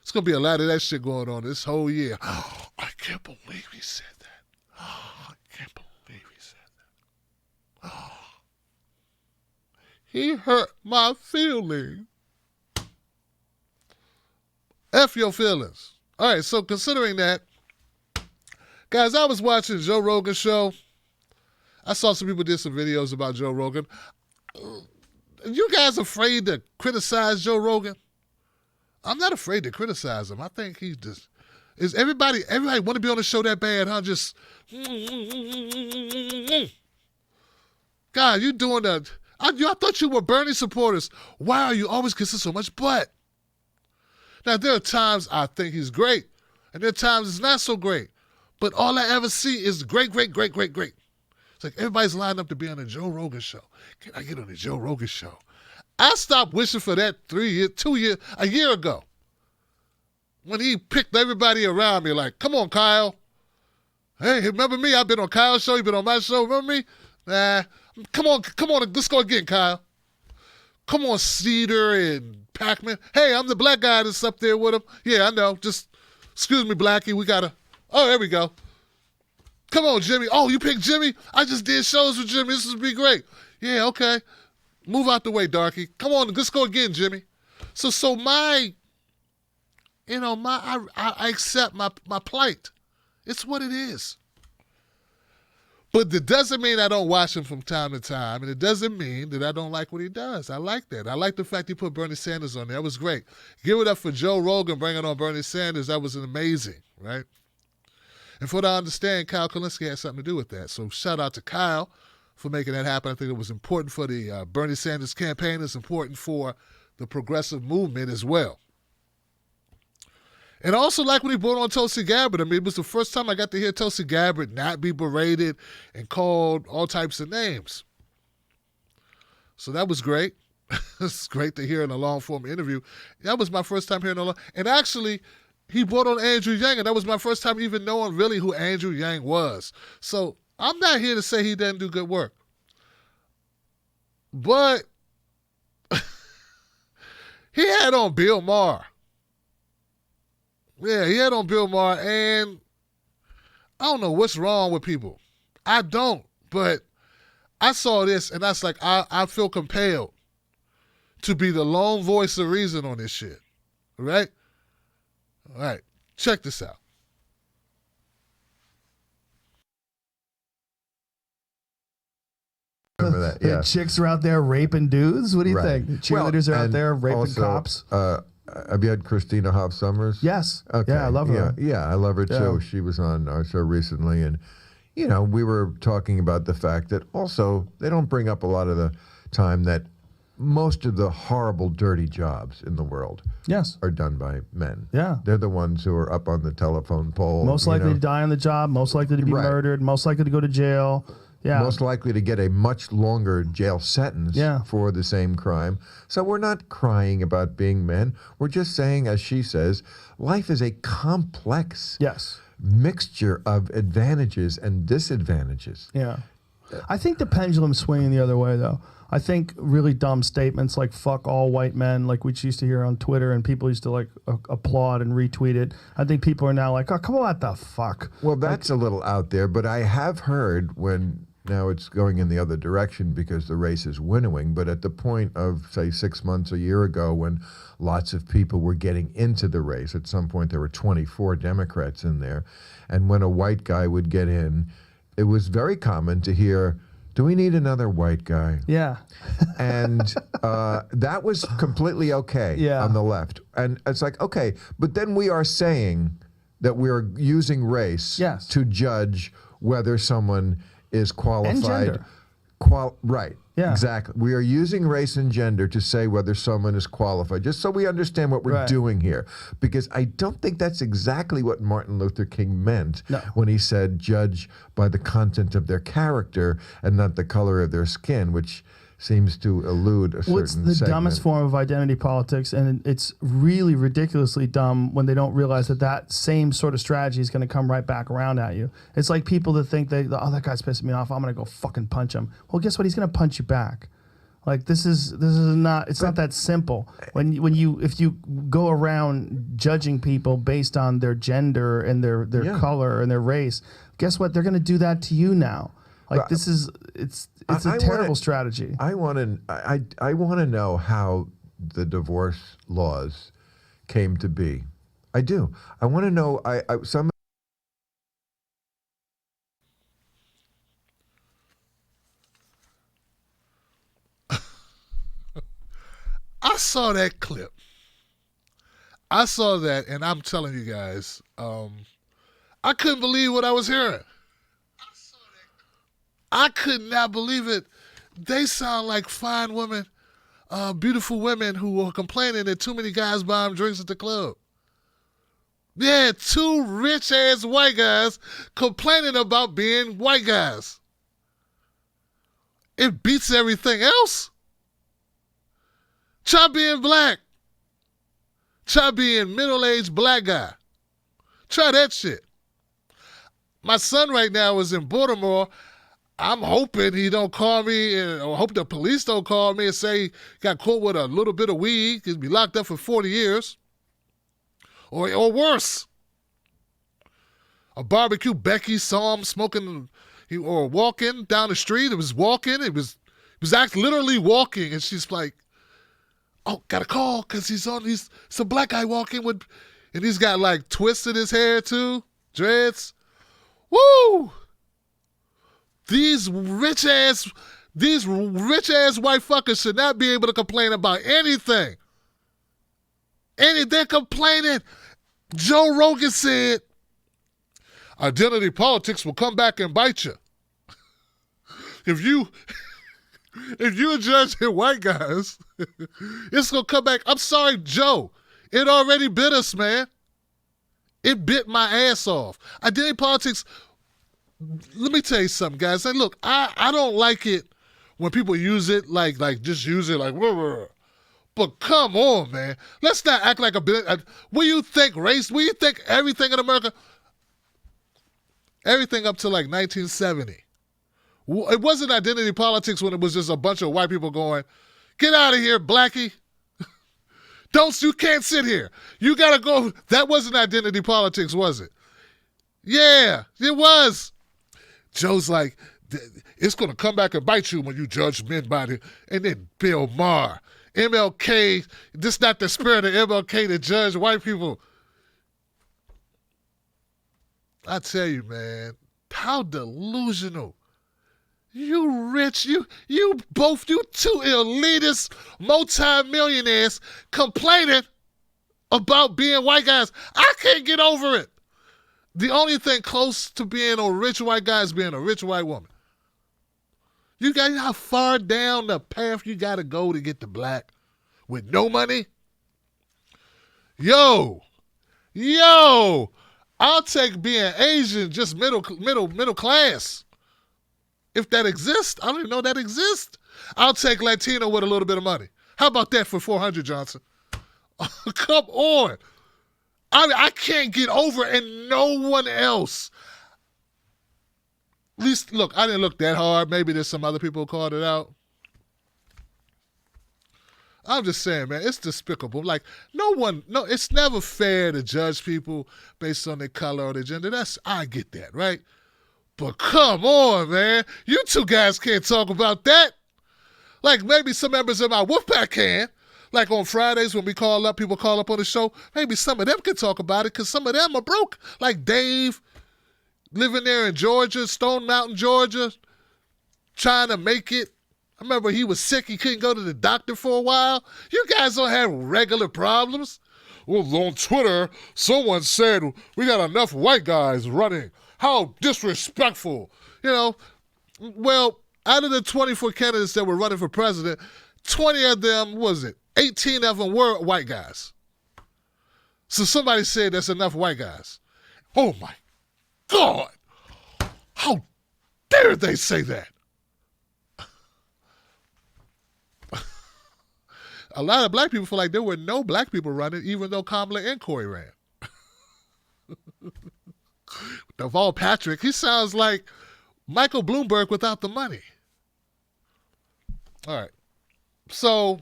It's going to be a lot of that shit going on this whole year. Oh, I can't believe he said that. Oh, I can't believe he said that. Oh, he hurt my feelings. F your feelings. All right, so considering that, guys, I was watching Joe Rogan show. I saw some people did some videos about Joe Rogan. You guys afraid to criticize Joe Rogan? I'm not afraid to criticize him. I think he just is everybody want to be on the show that bad, huh? Just God, you doing that. I thought you were Bernie supporters. Why are you always kissing so much butt? Now, there are times I think he's great, and there are times it's not so great. But all I ever see is great. It's like everybody's lined up to be on the Joe Rogan show. Can I get on the Joe Rogan show? I stopped wishing for that a year ago. When he picked everybody around me like, come on, Kyle. Hey, remember me? I've been on Kyle's show. You've been on my show. Remember me? Nah. Come on. Let's go again, Kyle. Come on, Cedar and Pac-Man. Hey, I'm the black guy that's up there with him. Yeah, I know. Just, excuse me, Blackie. Oh, there we go. Come on, Jimmy. Oh, you picked Jimmy? I just did shows with Jimmy. This would be great. Yeah, okay. Move out the way, Darky. Come on, let's go again, Jimmy. So I accept my plight. It's what it is. But it doesn't mean I don't watch him from time to time, and it doesn't mean that I don't like what he does. I like that. I like the fact he put Bernie Sanders on there. That was great. Give it up for Joe Rogan bringing on Bernie Sanders. That was amazing, right? And for what I understand, Kyle Kulinski had something to do with that. So shout out to Kyle for making that happen. I think it was important for the Bernie Sanders campaign. It's important for the progressive movement as well. And I also like when he brought on Tulsi Gabbard. I mean, it was the first time I got to hear Tulsi Gabbard not be berated and called all types of names. So that was great. It's great to hear in a long-form interview. That was my first time hearing and actually, he brought on Andrew Yang, and that was my first time even knowing really who Andrew Yang was. So I'm not here to say he didn't do good work. But he had on Bill Maher. Yeah, he had on Bill Maher, and I don't know what's wrong with people. I don't, but I saw this, and that's like, I feel compelled to be the lone voice of reason on this shit. All right? All right, check this out. Remember that, yeah. The chicks are out there raping dudes. What do you think? The cheerleaders are out there raping also, cops. Have you had Christina Hoff Sommers? Yes. Okay. Yeah, I love her. Yeah, I love her too. Yeah. She was on our show recently, and we were talking about the fact that also they don't bring up a lot of the time that most of the horrible, dirty jobs in the world Yes. are done by men. Yeah. They're the ones who are up on the telephone pole. Most likely to die on the job, most likely to be murdered, most likely to go to jail. Yeah. Most likely to get a much longer jail sentence for the same crime. So we're not crying about being men. We're just saying, as she says, life is a complex mixture of advantages and disadvantages. Yeah. I think the pendulum's swinging the other way, though. I think really dumb statements like "fuck all white men," like we used to hear on Twitter, and people used to like applaud and retweet it. I think people are now like, "Oh, come on, what the fuck?" Well, that's a little out there, but I have heard when now it's going in the other direction because the race is winnowing. But at the point of say 6 months, a year ago, when lots of people were getting into the race, at some point there were 24 Democrats in there, and when a white guy would get in, it was very common to hear, "Do we need another white guy?" Yeah. And that was completely okay on the left. And it's like, okay, but then we are saying that we're using race to judge whether someone is qualified. And gender. Right. Yeah. Exactly. We are using race and gender to say whether someone is qualified, just so we understand what we're doing here. Because I don't think that's exactly what Martin Luther King meant when he said judge by the content of their character and not the color of their skin, which seems to elude a certain What's the segment. dumbest form of identity politics, and it's really ridiculously dumb when they don't realize that that same sort of strategy is going to come right back around at you. It's like people that think oh, that guy's pissing me off, I'm going to go fucking punch him. Well, guess what? He's going to punch you back. Like this is not, it's not that simple. If you go around judging people based on their gender and their color and their race, guess what? They're going to do that to you now. Like it's a terrible strategy. I want to know how the divorce laws came to be. I do. I want to know. Some. I saw that clip. I saw that, and I'm telling you guys, I couldn't believe what I was hearing. I could not believe it. They sound like fine women, beautiful women who are complaining that too many guys buy them drinks at the club. Yeah, two rich-ass white guys complaining about being white guys. It beats everything else. Try being black. Try being middle-aged black guy. Try that shit. My son right now is in Baltimore. I'm hoping he don't call me, or hope the police don't call me and say he got caught with a little bit of weed. He'll be locked up for 40 years. Or worse. A barbecue Becky saw him smoking or walking down the street. It was walking. It was literally walking. And she's like, "Oh, got a call because he's a black guy walking with," and he's got like twists in his hair too, dreads. Woo! These rich ass white fuckers should not be able to complain about anything. They're complaining. Joe Rogan said, identity politics will come back and bite you. If you judge white guys, it's gonna come back. I'm sorry, Joe. It already bit us, man. It bit my ass off. Identity politics, let me tell you something, guys. Like, look, I don't like it when people use it like just use it like, "Rrr." But come on, man. Let's not act like what you think race, what you think everything in America, everything up to like 1970. It wasn't identity politics when it was just a bunch of white people going, get out of here, blackie. You can't sit here. You gotta go. That wasn't identity politics, was it? Yeah, it was. Joe's like, it's gonna come back and bite you when you judge men by the, and then Bill Maher. MLK, this not the spirit of MLK to judge white people. I tell you, man, how delusional. You rich, you two elitist multi-millionaires complaining about being white guys. I can't get over it. The only thing close to being a rich white guy is being a rich white woman. You got how far down the path you got to go to get to black with no money? Yo, I'll take being Asian just middle class. If that exists, I don't even know that exists. I'll take Latino with a little bit of money. How about that for 400, Johnson? Come on. I can't get over it, and no one else. At least, look, I didn't look that hard. Maybe there's some other people who called it out. I'm just saying, man, it's despicable. Like, it's never fair to judge people based on their color or their gender. I get that, right? But come on, man. You two guys can't talk about that. Like, maybe some members of my Wolfpack can. Like on Fridays when people call up on the show, maybe some of them can talk about it because some of them are broke. Like Dave, living there in Georgia, Stone Mountain, Georgia, trying to make it. I remember he was sick. He couldn't go to the doctor for a while. You guys don't have regular problems. Well, on Twitter, someone said we got enough white guys running. How disrespectful. You know, well, out of the 24 candidates that were running for president, 20 of them, 18 of them were white guys. So somebody said that's enough white guys. Oh, my God. How dare they say that? A lot of black people feel like there were no black people running, even though Kamala and Corey ran. Deval Patrick, he sounds like Michael Bloomberg without the money. All right. So,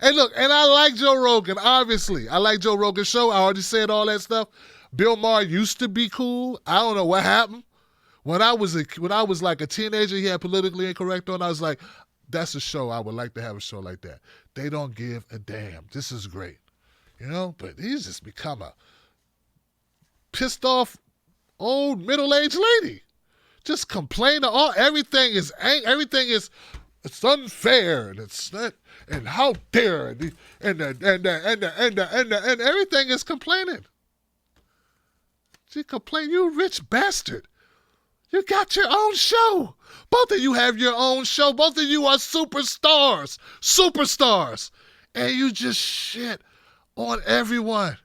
and look, and I like Joe Rogan, obviously. I like Joe Rogan's show. I already said all that stuff. Bill Maher used to be cool. I don't know what happened. When I was like a teenager, he had Politically Incorrect on. I was like, that's a show. I would like to have a show like that. They don't give a damn. This is great. You know? But he's just become a pissed off old middle-aged lady. Just complaining. Everything is it's unfair and it's not, and how dare and everything is complaining. She complained, you rich bastard. You got your own show. Both of you have your own show. Both of you are superstars. Superstars. And you just shit on everyone.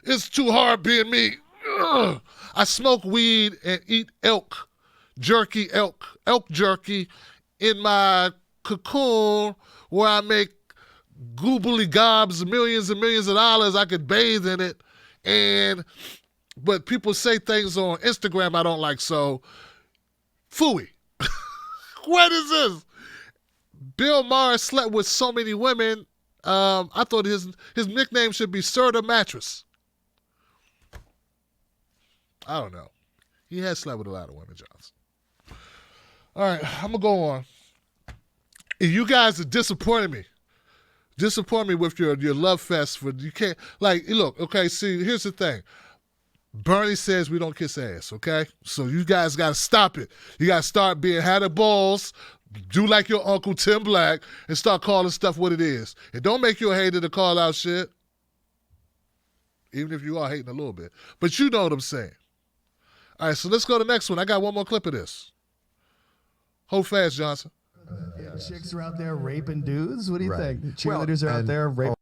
It's too hard being me. I smoke weed and eat elk jerky in my cocoon where I make goobly gobs, millions and millions of dollars. I could bathe in it. But people say things on Instagram I don't like, so phooey. What is this? Bill Maher slept with so many women. I thought his nickname should be Sir the Mattress. I don't know. He has slept with a lot of women, Johnson. All right, I'm going to go on. You guys are disappointing me. Disappoint me with your love fest. You can't, like, look, okay, see, here's the thing. Bernie says we don't kiss ass, okay? So you guys got to stop it. You got to start had the balls, do like your Uncle Tim Black, and start calling stuff what it is. And don't make you a hater to call out shit, even if you are hating a little bit. But you know what I'm saying. All right, so let's go to the next one. I got one more clip of this. Hold fast, Johnson. Chicks are out there raping dudes. What do you Right. think? Cheerleaders are out there raping.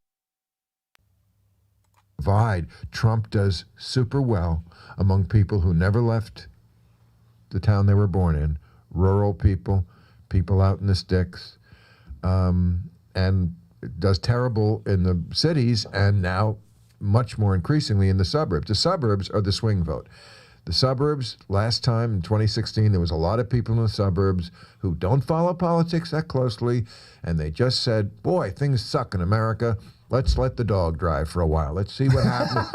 divide. Trump does super well among people who never left the town they were born in, rural people, people out in the sticks, and does terrible in the cities, and now much more increasingly in the suburbs. The suburbs are the swing vote. The suburbs, last time in 2016, there was a lot of people in the suburbs who don't follow politics that closely, and they just said, boy, things suck in America. Let's let the dog drive for a while. Let's see what happens.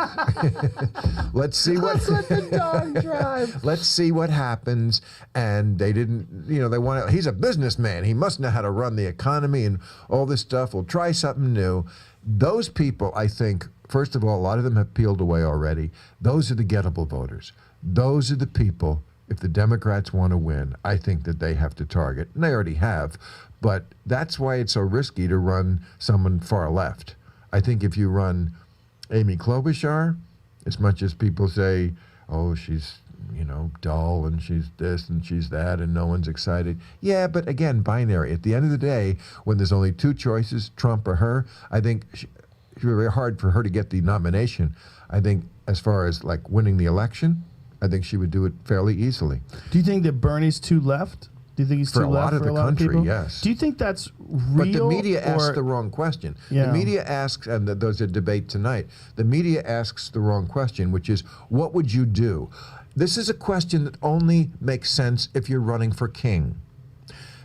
Let's let the dog drive. Let's see what happens. And they didn't, they want to, he's a businessman. He must know how to run the economy and all this stuff. We'll try something new. Those people, I think, first of all, a lot of them have peeled away already. Those are the gettable voters. Those are the people, if the Democrats want to win, I think that they have to target. And they already have. But that's why it's so risky to run someone far left. I think if you run Amy Klobuchar, as much as people say, oh, she's, dull and she's this and she's that and no one's excited. Yeah, but again, binary. At the end of the day, when there's only two choices, Trump or her, I think it would be very hard for her to get the nomination. I think as far as like winning the election, I think she would do it fairly easily. Do you think that Bernie's too left? Do you think he's For too a lot left of for the a lot country, of people? yes. Do you think that's real? But the media asks or- the wrong question. Yeah. The media asks, and there's a debate tonight, the media asks the wrong question, which is, what would you do? This is a question that only makes sense if you're running for king.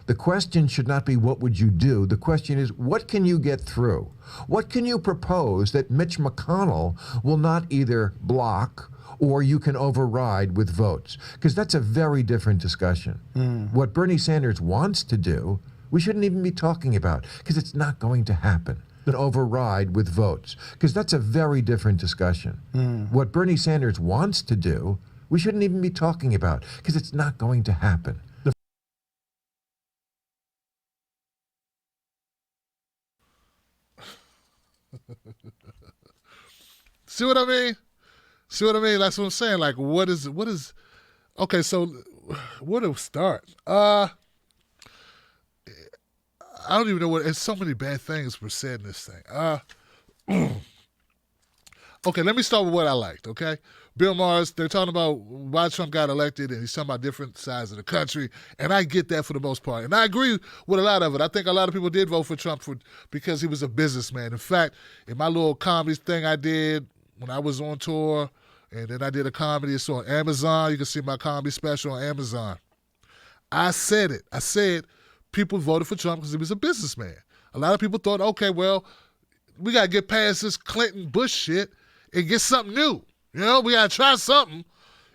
The question should not be, what would you do? The question is, what can you get through? What can you propose that Mitch McConnell will not either block or you can override with votes? Because that's a very different discussion. What Bernie Sanders wants to do, we shouldn't even be talking about, because it's not going to happen. An override with votes, because that's a very different discussion. What Bernie Sanders wants to do, we shouldn't even be talking about, because it's not going to happen. See what I mean? See what I mean? That's what I'm saying. Like, what is, okay, so where to start? I don't even know what, there's so many bad things were said in this thing. Okay, let me start with what I liked, okay? Bill Maher's, they're talking about why Trump got elected, and he's talking about different sides of the country, and I get that for the most part. And I agree with a lot of it. I think a lot of people did vote for Trump because he was a businessman. In fact, in my little comedy thing I did when I was on tour, and then I did a comedy, it's on Amazon. You can see my comedy special on Amazon. I said it. I said people voted for Trump because he was a businessman. A lot of people thought, okay, well, we got to get past this Clinton-Bush shit and get something new. We got to try something.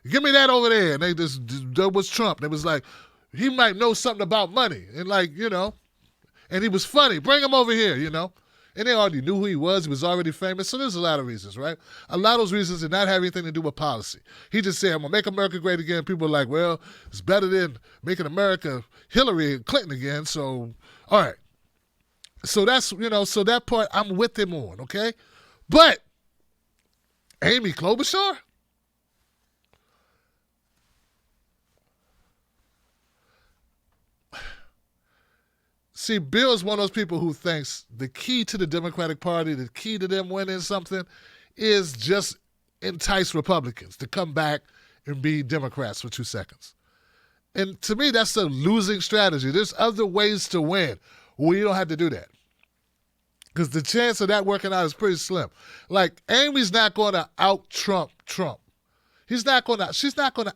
Give me that over there. And that was Trump. And it was like, he might know something about money. And and he was funny. Bring him over here, And they already knew who he was. He was already famous. So there's a lot of reasons, right? A lot of those reasons did not have anything to do with policy. He just said, I'm going to make America great again. People are like, well, it's better than making America Hillary and Clinton again. So, all right. So that's, so that part I'm with him on, okay? But Amy Klobuchar? See, Bill is one of those people who thinks the key to the Democratic Party, the key to them winning something, is just entice Republicans to come back and be Democrats for 2 seconds. And to me, that's a losing strategy. There's other ways to win where you don't have to do that. Because the chance of that working out is pretty slim. Like, Amy's not going to out-Trump Trump. She's not going to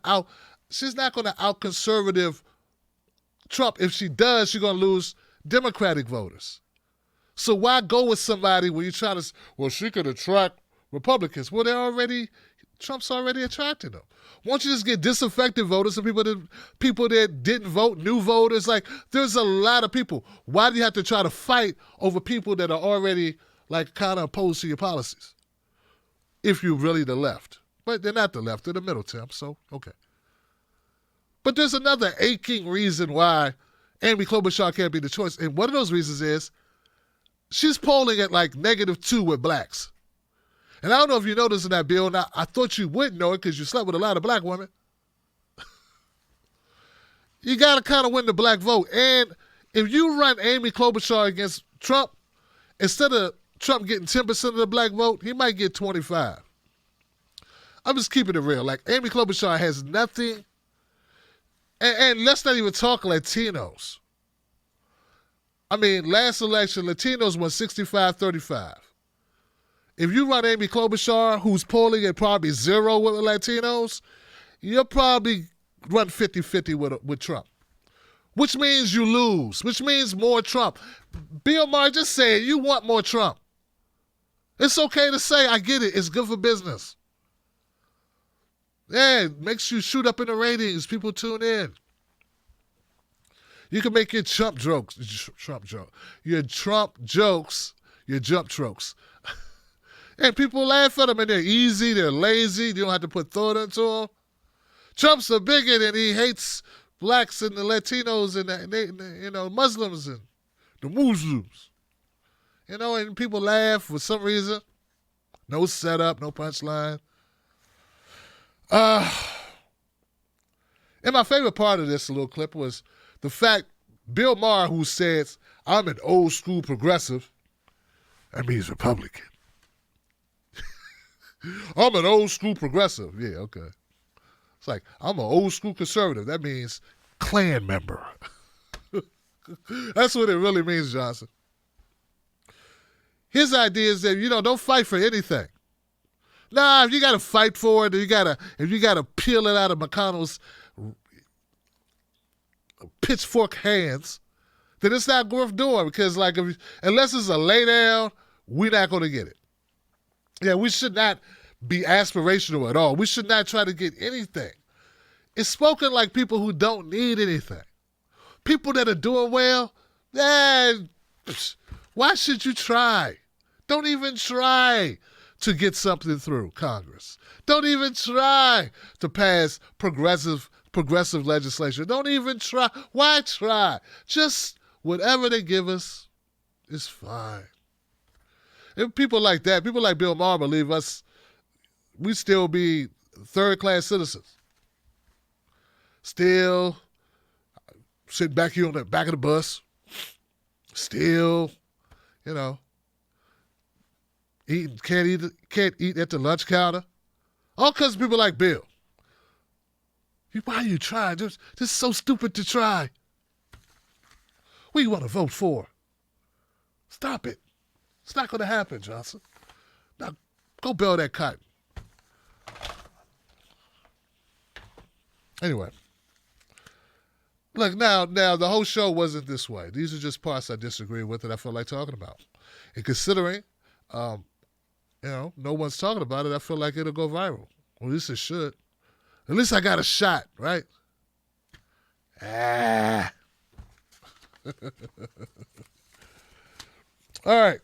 out-conservative Trump. If she does, she's going to lose Democratic voters. So why go with somebody where you're trying to, well, she could attract Republicans. Well, Trump's already attracting them. Why don't you just get disaffected voters and people that didn't vote, new voters? Like, there's a lot of people. Why do you have to try to fight over people that are already, like, kind of opposed to your policies? If you're really the left. But they're not the left, they're the middle, Tim, so, okay. But there's another aching reason why Amy Klobuchar can't be the choice. And one of those reasons is she's polling at, like, -2 with blacks. And I don't know if you noticed in that, Bill. Now, I thought you would know it because you slept with a lot of black women. You got to kind of win the black vote. And if you run Amy Klobuchar against Trump, instead of Trump getting 10% of the black vote, he might get 25. I'm just keeping it real. Like, Amy Klobuchar has nothing, and let's not even talk Latinos. I mean, last election, Latinos won 65-35. If you run Amy Klobuchar, who's polling at probably 0 with Latinos, you'll probably run 50-50 with Trump. Which means you lose, which means more Trump. Bill Maher, just say it. You want more Trump. It's okay to say, I get it. It's good for business. Yeah, it makes you shoot up in the ratings. People tune in. You can make your Trump jokes, your jump tropes. And people laugh at them, and they're easy, they're lazy. You don't have to put thought into them. Trump's a bigot, and he hates blacks and the Latinos and the Muslims and the Muslims. And people laugh for some reason. No setup, no punchline. And my favorite part of this little clip was the fact Bill Maher, who says, I'm an old school progressive, that means Republican. I'm an old school progressive. Yeah, okay. It's like, I'm an old school conservative. That means Klan member. That's what it really means, Johnson. His idea is that, don't fight for anything. Nah, if you got to fight for it, if you got to peel it out of McConnell's pitchfork hands, then it's not worth doing because, unless it's a lay down, we're not going to get it. Yeah, we should not be aspirational at all. We should not try to get anything. It's spoken like people who don't need anything. People that are doing well, why should you try? Don't even try to get something through Congress. Don't even try to pass progressive legislation. Don't even try. Why try? Just whatever they give us is fine. If people like that, people like Bill Maher believe us, we still be third-class citizens. Still sitting back here on the back of the bus. Still, can't eat at the lunch counter. All kinds of people like Bill. Why are you trying? This is so stupid to try. What do you want to vote for? Stop it. It's not going to happen, Johnson. Now, go bail that cotton. Anyway. Look, now the whole show wasn't this way. These are just parts I disagree with that I feel like talking about. And considering, no one's talking about it, I feel like it'll go viral. Or at least it should. At least I got a shot, right? All right.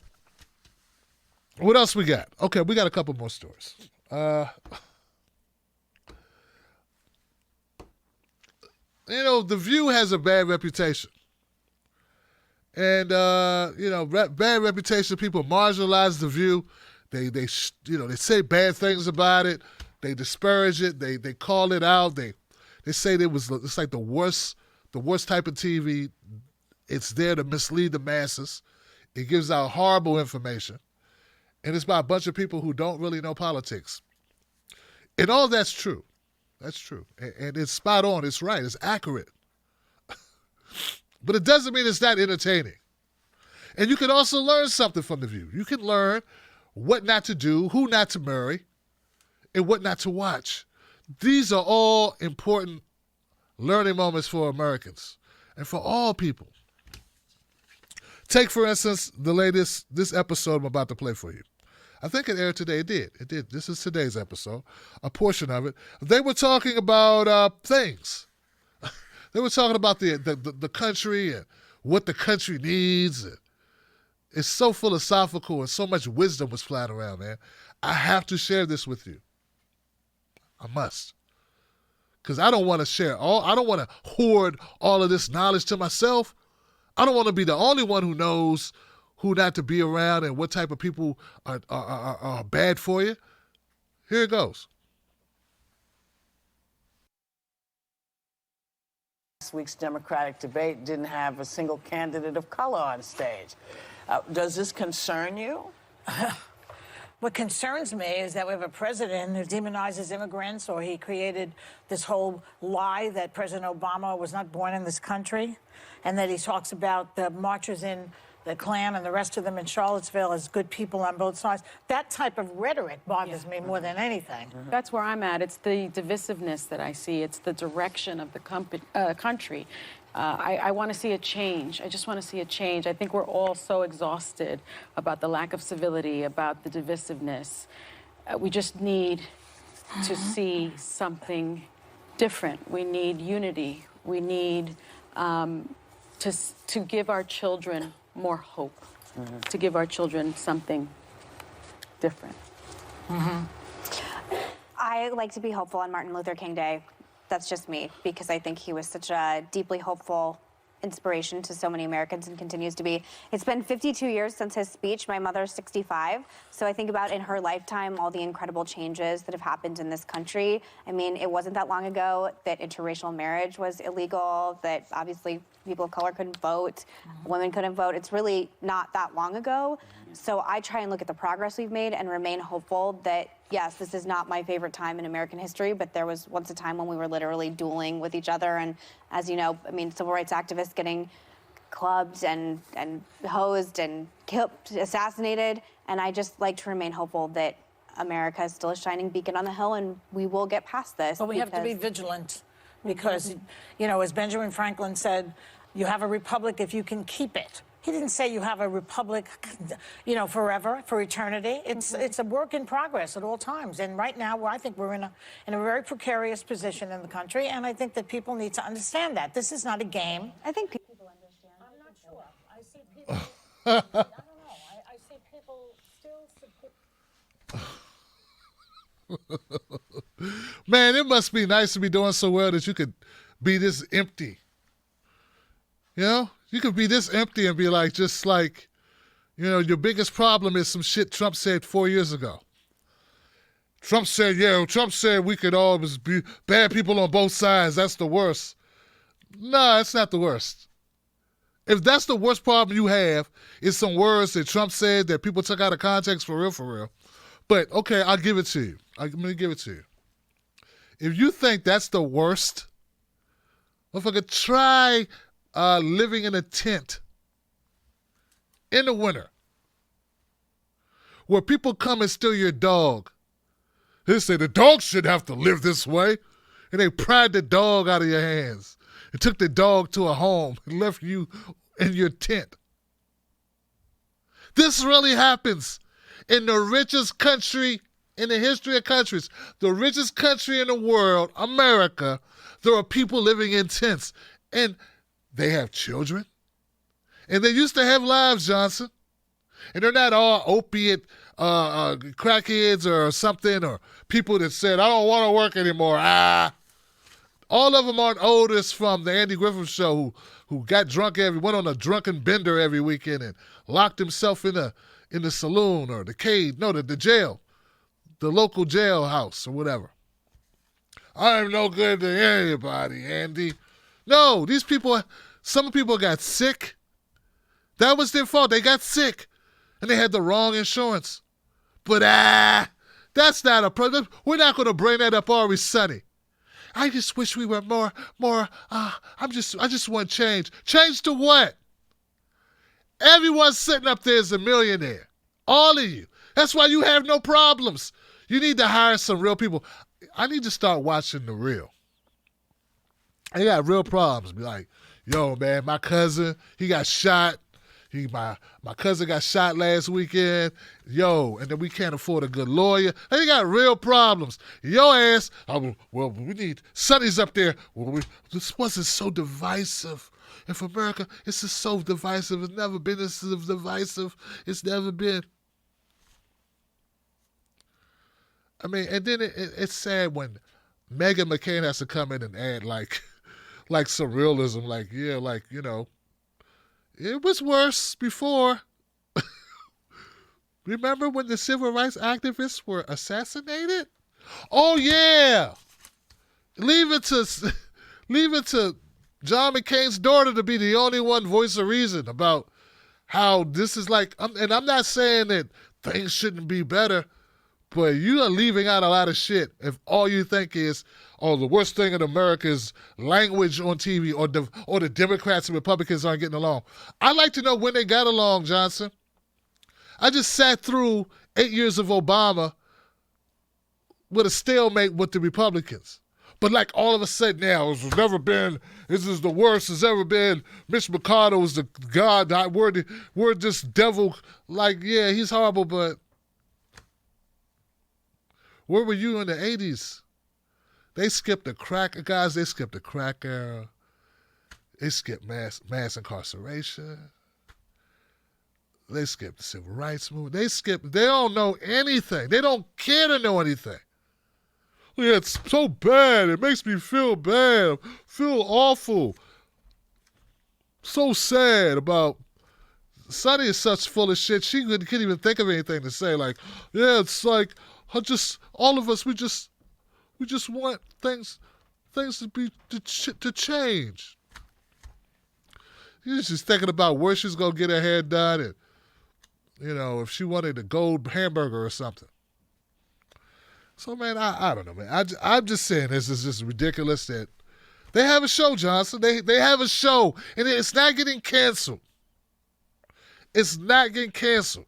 What else we got? Okay, we got a couple more stories. The View has a bad reputation. And, bad reputation, people marginalize The View. They say bad things about it. They disparage it. They call it out. They say it's like the worst type of TV. It's there to mislead the masses. It gives out horrible information. And it's by a bunch of people who don't really know politics. And all that's true. That's true. And it's spot on. It's right. It's accurate. But it doesn't mean it's not entertaining. And you can also learn something from The View. You can learn what not to do, who not to marry, and what not to watch. These are all important learning moments for Americans and for all people. Take, for instance, this episode I'm about to play for you. I think it aired today. It did. This is today's episode, a portion of it. They were talking about things. They were talking about the country and what the country needs. And it's so philosophical and so much wisdom was flying around, man. I have to share this with you. I must. Because I don't want to share I don't want to hoard all of this knowledge to myself. I don't want to be the only one who knows who not to be around and what type of people are bad for you. Here it goes. Last week's Democratic debate didn't have a single candidate of color on stage. Does this concern you? What concerns me is that we have a president who demonizes immigrants, or he created this whole lie that President Obama was not born in this country, and that he talks about the marchers in the Klan and the rest of them in Charlottesville as good people on both sides. That type of rhetoric bothers me more than anything. That's where I'm at. It's the divisiveness that I see. It's the direction of the country. I want to see a change. I just want to see a change. I think we're all so exhausted about the lack of civility, about the divisiveness. We just need to see something different. We need unity. We need to give our children more hope, to give our children something different. I like to be hopeful on Martin Luther King Day. That's just me, because I think he was such a deeply hopeful inspiration to so many Americans and continues to be. It's been 52 years since his speech. My mother's 65, so I think about in her lifetime all the incredible changes that have happened in this country. I mean, it wasn't that long ago that interracial marriage was illegal, that obviously people of color couldn't vote, women couldn't vote. It's really not that long ago. So I try and look at the progress we've made and remain hopeful that, yes, this is not my favorite time in American history, but there was once a time when we were literally dueling with each other. And as you know, I mean, civil rights activists getting clubbed and hosed and killed, assassinated. And I just like to remain hopeful that America is still a shining beacon on the hill and we will get past this. But we have to be vigilant because, you know, as Benjamin Franklin said, you have a republic if you can keep it. He didn't say you have a republic, you know, forever, for eternity. It's a work in progress at all times. And right now, I think we're in a very precarious position in the country, and I think that people need to understand that. This is not a game. I think people understand. I'm not sure. I see people, I don't know. I see people still support. Man, it must be nice to be doing so well that you could be this empty. You know? You could be this empty and be like, just like, you know, your biggest problem is some shit Trump said 4 years ago. Trump said we could always be bad people on both sides. That's the worst. No, it's not the worst. If that's the worst problem you have, is some words that Trump said that people took out of context for real. But, okay, I'll give it to you. I'm going to give it to you. If you think that's the worst, motherfucker, try living in a tent in the winter where people come and steal your dog. They say the dog should have to live this way. And they pried the dog out of your hands and took the dog to a home and left you in your tent. This really happens in the richest country in the history of countries. The richest country in the world, America, there are people living in tents. And they have children. And they used to have lives, Johnson. And they're not all opiate crackheads or something, or people that said, I don't want to work anymore. All of them aren't Otis from the Andy Griffith Show who got drunk went on a drunken bender every weekend and locked himself in the saloon or the cage, the jail, the local jailhouse or whatever. I'm no good to anybody, Andy. No, these people, some people got sick. That was their fault. They got sick. And they had the wrong insurance. But that's not a problem. We're not going to bring that up, are we, Sonny? I just wish we were more, I just want change. Change to what? Everyone sitting up there is a millionaire. All of you. That's why you have no problems. You need to hire some real people. I need to start watching The Real. I got real problems. Be like, yo, man, my cousin, he got shot. My cousin got shot last weekend. Yo, and then we can't afford a good lawyer. They got real problems. Your ass, well, we need, Sonny's up there. Well, this wasn't so divisive. And for America, it's just so divisive. It's never been this divisive. It's never been. I mean, and then it's sad when Meghan McCain has to come in and add like some realism, it was worse before. Remember when the civil rights activists were assassinated? Oh yeah. Leave it to John McCain's daughter to be the only one voice of reason about how this is like, and I'm not saying that things shouldn't be better. But you are leaving out a lot of shit if all you think is, oh, the worst thing in America is language on TV or the Democrats and Republicans aren't getting along. I'd like to know when they got along, Johnson. I just sat through 8 years of Obama with a stalemate with the Republicans. But like all of a sudden now, this is the worst it's ever been. Mitch McConnell is the God, we're this devil. Like, yeah, he's horrible, but where were you in the 80s? They skipped the crack, guys, they skipped the crack era. They skipped mass incarceration. They skipped the civil rights movement. They don't know anything. They don't care to know anything. Yeah, it's so bad. It makes me feel bad. Feel awful. So sad about Sonny is such full of shit. She couldn't even think of anything to say. Like, yeah, it's like all of us. We just want things to change. She's just thinking about where she's gonna get her hair done, and if she wanted a gold hamburger or something. So, man, I don't know, man. I'm just saying this is just ridiculous that they have a show, Johnson. They have a show, and it's not getting canceled. It's not getting canceled.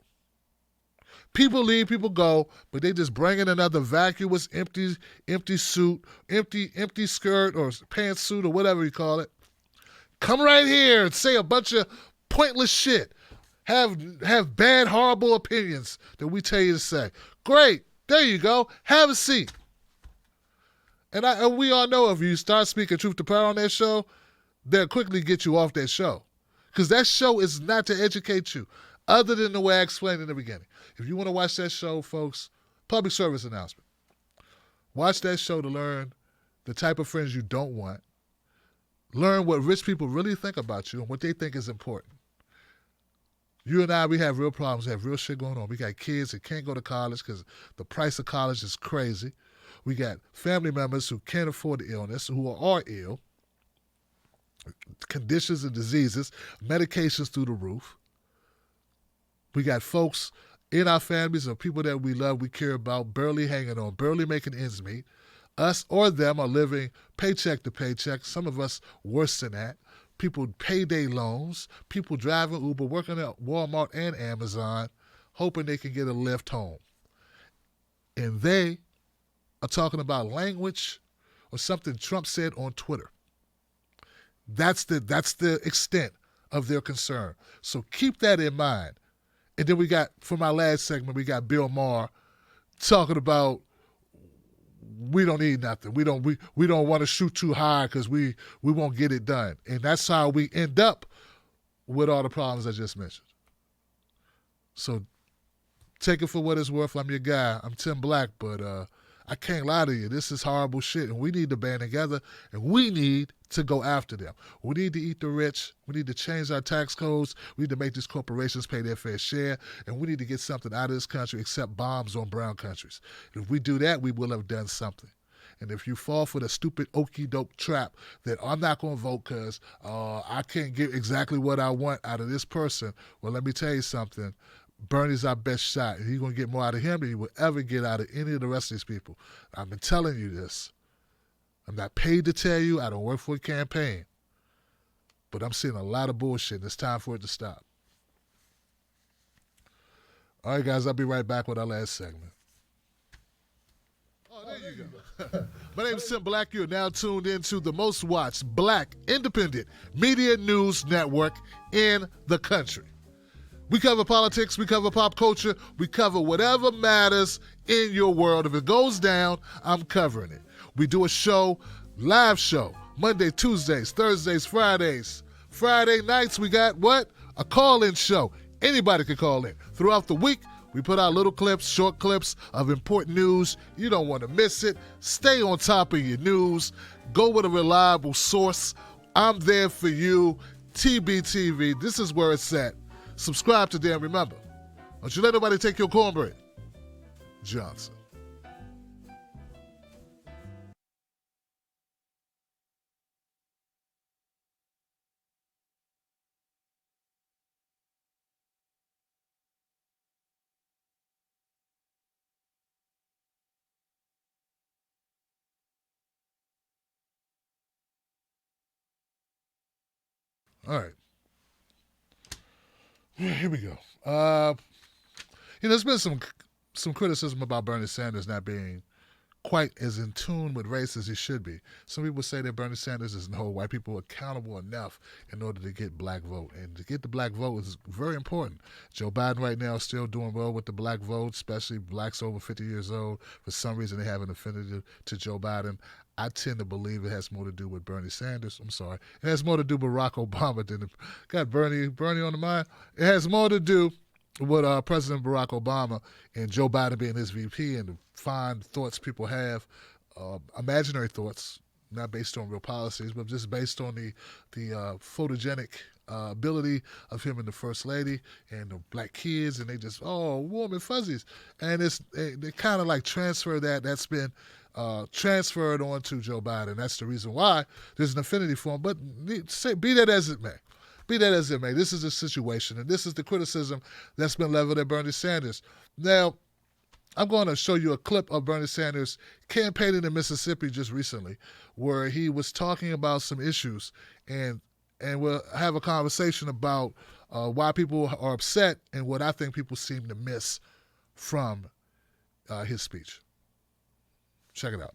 People leave, people go, but they just bring in another vacuous, empty suit, empty skirt or pantsuit or whatever you call it. Come right here and say a bunch of pointless shit. Have bad, horrible opinions that we tell you to say. Great. There you go. Have a seat. And we all know if you start speaking truth to power on that show, they'll quickly get you off that show. Because that show is not to educate you, other than the way I explained in the beginning. If you want to watch that show, folks, public service announcement. Watch that show to learn the type of friends you don't want. Learn what rich people really think about you and what they think is important. You and I, we have real problems. We have real shit going on. We got kids that can't go to college because the price of college is crazy. We got family members who can't afford the illness, who are ill, conditions and diseases, medications through the roof. We got folks in our families or people that we love, we care about, barely hanging on, barely making ends meet. Us or them are living paycheck to paycheck, some of us worse than that. People payday loans, people driving Uber, working at Walmart and Amazon, hoping they can get a lift home. And they are talking about language or something Trump said on Twitter. That's the extent of their concern. So keep that in mind. And then we got, for my last segment, we got Bill Maher talking about we don't need nothing. We don't want to shoot too high because we won't get it done. And that's how we end up with all the problems I just mentioned. So take it for what it's worth. I'm your guy. I'm Tim Black, but I can't lie to you. This is horrible shit, and we need to band together, and we need to go after them. We need to eat the rich. We need to change our tax codes. We need to make these corporations pay their fair share, and we need to get something out of this country except bombs on brown countries. If we do that, we will have done something. And if you fall for the stupid okey-doke trap that I'm not going to vote because I can't get exactly what I want out of this person, well, let me tell you something. Bernie's our best shot, and you're going to get more out of him than you will ever get out of any of the rest of these people. I've been telling you this. I'm not paid to tell you. I don't work for a campaign. But I'm seeing a lot of bullshit, and it's time for it to stop. All right, guys, I'll be right back with our last segment. Oh, there you go. My name is Tim Black. You're now tuned into the most watched Black independent media news network in the country. We cover politics, we cover pop culture, we cover whatever matters in your world. If it goes down, I'm covering it. We do a show, live show, Monday, Tuesdays, Thursdays, Fridays. Friday nights, we got what? A call-in show. Anybody can call in. Throughout the week, we put out little clips, short clips of important news. You don't want to miss it. Stay on top of your news. Go with a reliable source. I'm there for you. TBTV, this is where it's at. Subscribe today and remember, don't you let nobody take your cornbread. Johnson. All right. Here we go. There's been some criticism about Bernie Sanders not being quite as in tune with race as he should be. Some people say that Bernie Sanders doesn't hold white people accountable enough in order to get black vote. And to get the black vote is very important. Joe Biden right now is still doing well with the black vote, especially blacks over 50 years old. For some reason, they have an affinity to Joe Biden. I tend to believe it has more to do with Bernie Sanders. I'm sorry. It has more to do with Barack Obama than got Bernie on the mind. It has more to do with President Barack Obama and Joe Biden being his VP and the fine thoughts people have, imaginary thoughts, not based on real policies, but just based on the photogenic ability of him and the First Lady and the black kids, and they just, warm and fuzzies. And they kind of like transfer that. That's been transferred on to Joe Biden. That's the reason why there's an affinity for him. But be that as it may. This is the situation, and this is the criticism that's been leveled at Bernie Sanders. Now, I'm going to show you a clip of Bernie Sanders campaigning in Mississippi just recently, where he was talking about some issues, and we'll have a conversation about why people are upset and what I think people seem to miss from his speech. Check it out.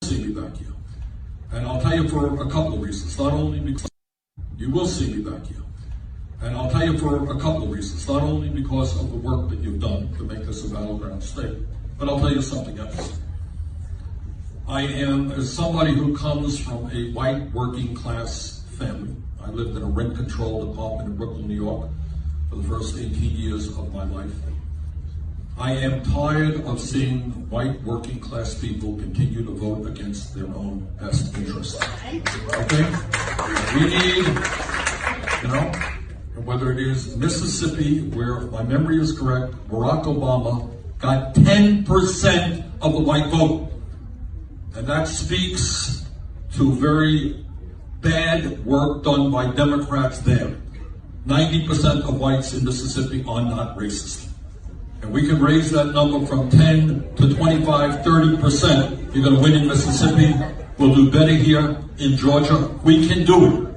See me back here. And I'll tell you for a couple of reasons. Not only because you will see me back here. And I'll tell you for a couple of reasons. Not only because of the work that you've done to make this a battleground state, but I'll tell you something else. I am, as somebody who comes from a white working class family, I lived in a rent-controlled apartment in Brooklyn, New York for the first 18 years of my life. I am tired of seeing white working class people continue to vote against their own best interests. Okay? We need, whether it is Mississippi, where if my memory is correct, Barack Obama got 10% of the white vote. And that speaks to very bad work done by Democrats there. 90% of whites in Mississippi are not racist. And we can raise that number from 10 to 25, 30%. You're going to win in Mississippi. We'll do better here in Georgia. We can do it.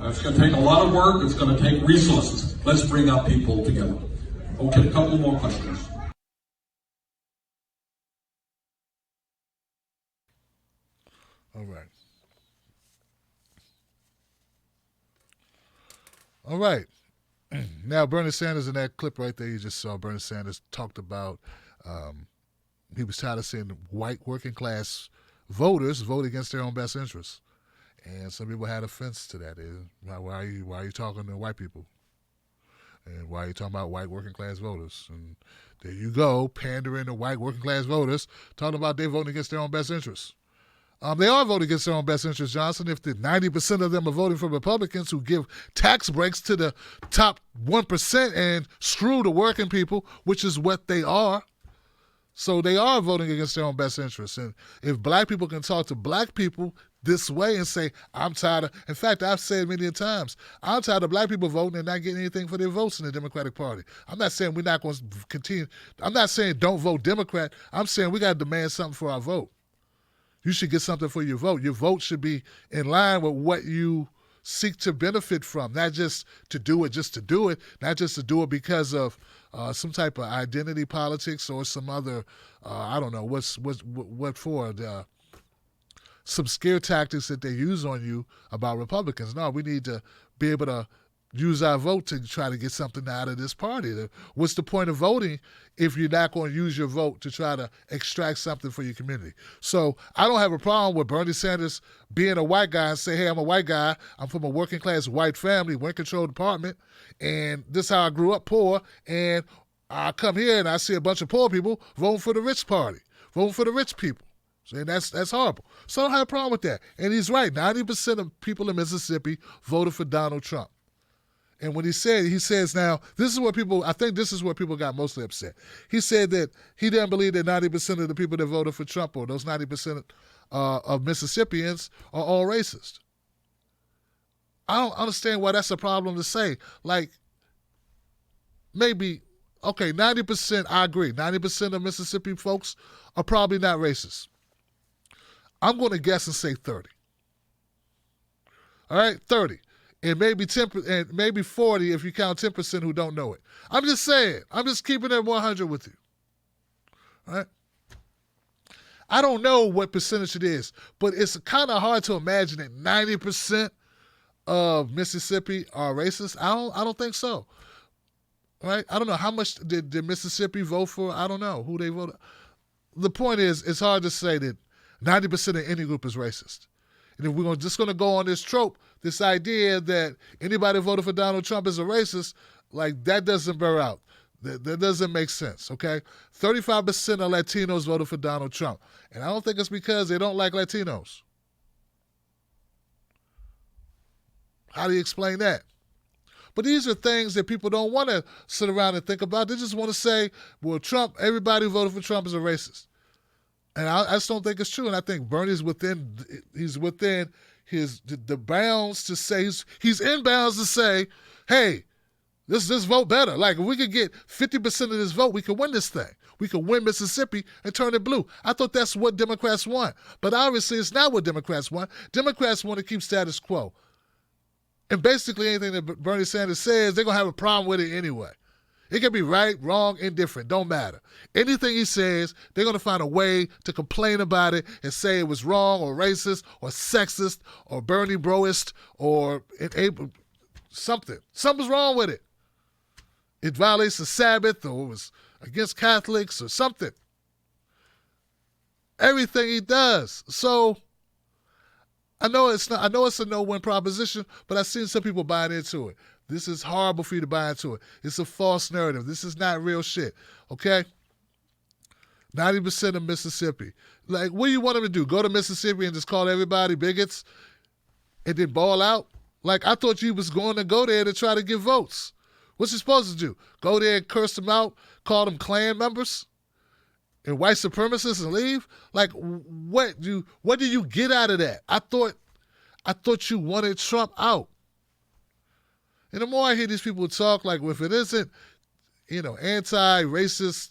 It's going to take a lot of work. It's going to take resources. Let's bring our people together. Okay, a couple more questions. All right. Now, Bernie Sanders, in that clip right there you just saw, Bernie Sanders talked about he was tired of seeing white working class voters vote against their own best interests. And some people had offense to that. Why are you talking to white people? And why are you talking about white working class voters? And there you go, pandering to white working class voters, talking about they voting against their own best interests. They are voting against their own best interests, Johnson. If the 90% of them are voting for Republicans who give tax breaks to the top 1% and screw the working people, which is what they are. So they are voting against their own best interests. And if black people can talk to black people this way and say, I'm tired of, in fact, I've said many times, I'm tired of black people voting and not getting anything for their votes in the Democratic Party. I'm not saying we're not going to continue. I'm not saying don't vote Democrat. I'm saying we got to demand something for our vote. You should get something for your vote. Your vote should be in line with what you seek to benefit from, not just to do it just to do it, not just to do it because of some type of identity politics or some other, I don't know, what for, some scare tactics that they use on you about Republicans. No, we need to be able to use our vote to try to get something out of this party. What's the point of voting if you're not going to use your vote to try to extract something for your community? So I don't have a problem with Bernie Sanders being a white guy and say, hey, I'm a white guy. I'm from a working class white family, rent-controlled apartment, and this is how I grew up poor, and I come here and I see a bunch of poor people voting for the rich party, voting for the rich people. And that's horrible. So I don't have a problem with that. And he's right. 90% of people in Mississippi voted for Donald Trump. And when he says now, this is what people, I think this is where people got mostly upset. He said that he didn't believe that 90% of the people that voted for Trump, or those 90% of Mississippians, are all racist. I don't understand why that's a problem to say. Like, maybe, okay, 90%, I agree. 90% of Mississippi folks are probably not racist. I'm going to guess and say 30. All right, 30. And maybe 10, and maybe 40 if you count 10% who don't know it. I'm just saying. I'm just keeping it 100 with you. All right? I don't know what percentage it is, but it's kind of hard to imagine that 90% of Mississippi are racist. I don't think so. Right? I don't know how much did Mississippi vote for. I don't know who they voted. The point is, it's hard to say that 90% of any group is racist. And if we're just going to go on this trope, this idea that anybody voted for Donald Trump is a racist, like that doesn't bear out. That doesn't make sense, okay? 35% of Latinos voted for Donald Trump. And I don't think it's because they don't like Latinos. How do you explain that? But these are things that people don't want to sit around and think about. They just want to say, well, Trump, everybody who voted for Trump is a racist. And I just don't think it's true. And I think Bernie's within the bounds to say, he's in bounds to say, hey, this vote better. Like, if we could get 50% of this vote, we could win this thing. We could win Mississippi and turn it blue. I thought that's what Democrats want. But obviously it's not what Democrats want. Democrats want to keep status quo. And basically anything that Bernie Sanders says, they're going to have a problem with it anyway. It can be right, wrong, indifferent. Don't matter. Anything he says, they're going to find a way to complain about it and say it was wrong or racist or sexist or Bernie broist or something. Something's wrong with it. It violates the Sabbath or it was against Catholics or something. Everything he does. So I know it's a no-win proposition, but I've seen some people buying into it. This is horrible for you to buy into it. It's a false narrative. This is not real shit, okay? 90% of Mississippi. Like, what do you want them to do? Go to Mississippi and just call everybody bigots and then ball out? Like, I thought you was going to go there to try to get votes. What's you supposed to do? Go there and curse them out, call them Klan members and white supremacists and leave? Like, what do you get out of that? I thought you wanted Trump out. And the more I hear these people talk, like, if it isn't, anti-racist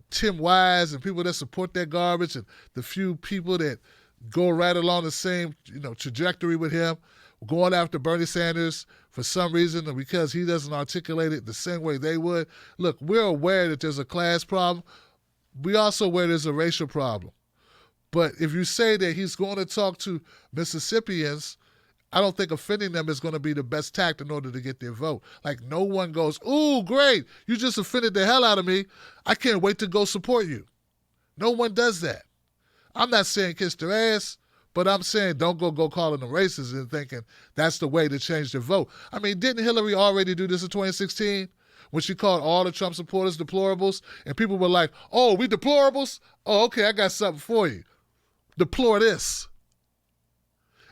Tim Wise and people that support that garbage and the few people that go right along the same, trajectory with him, going after Bernie Sanders for some reason or because he doesn't articulate it the same way they would. Look, we're aware that there's a class problem. We also aware there's a racial problem. But if you say that he's going to talk to Mississippians, I don't think offending them is going to be the best tact in order to get their vote. Like, no one goes, ooh, great, you just offended the hell out of me. I can't wait to go support you. No one does that. I'm not saying kiss their ass, but I'm saying don't go calling them racist and thinking that's the way to change their vote. I mean, didn't Hillary already do this in 2016 when she called all the Trump supporters deplorables? And people were like, oh, we deplorables? Oh, okay, I got something for you. Deplore this.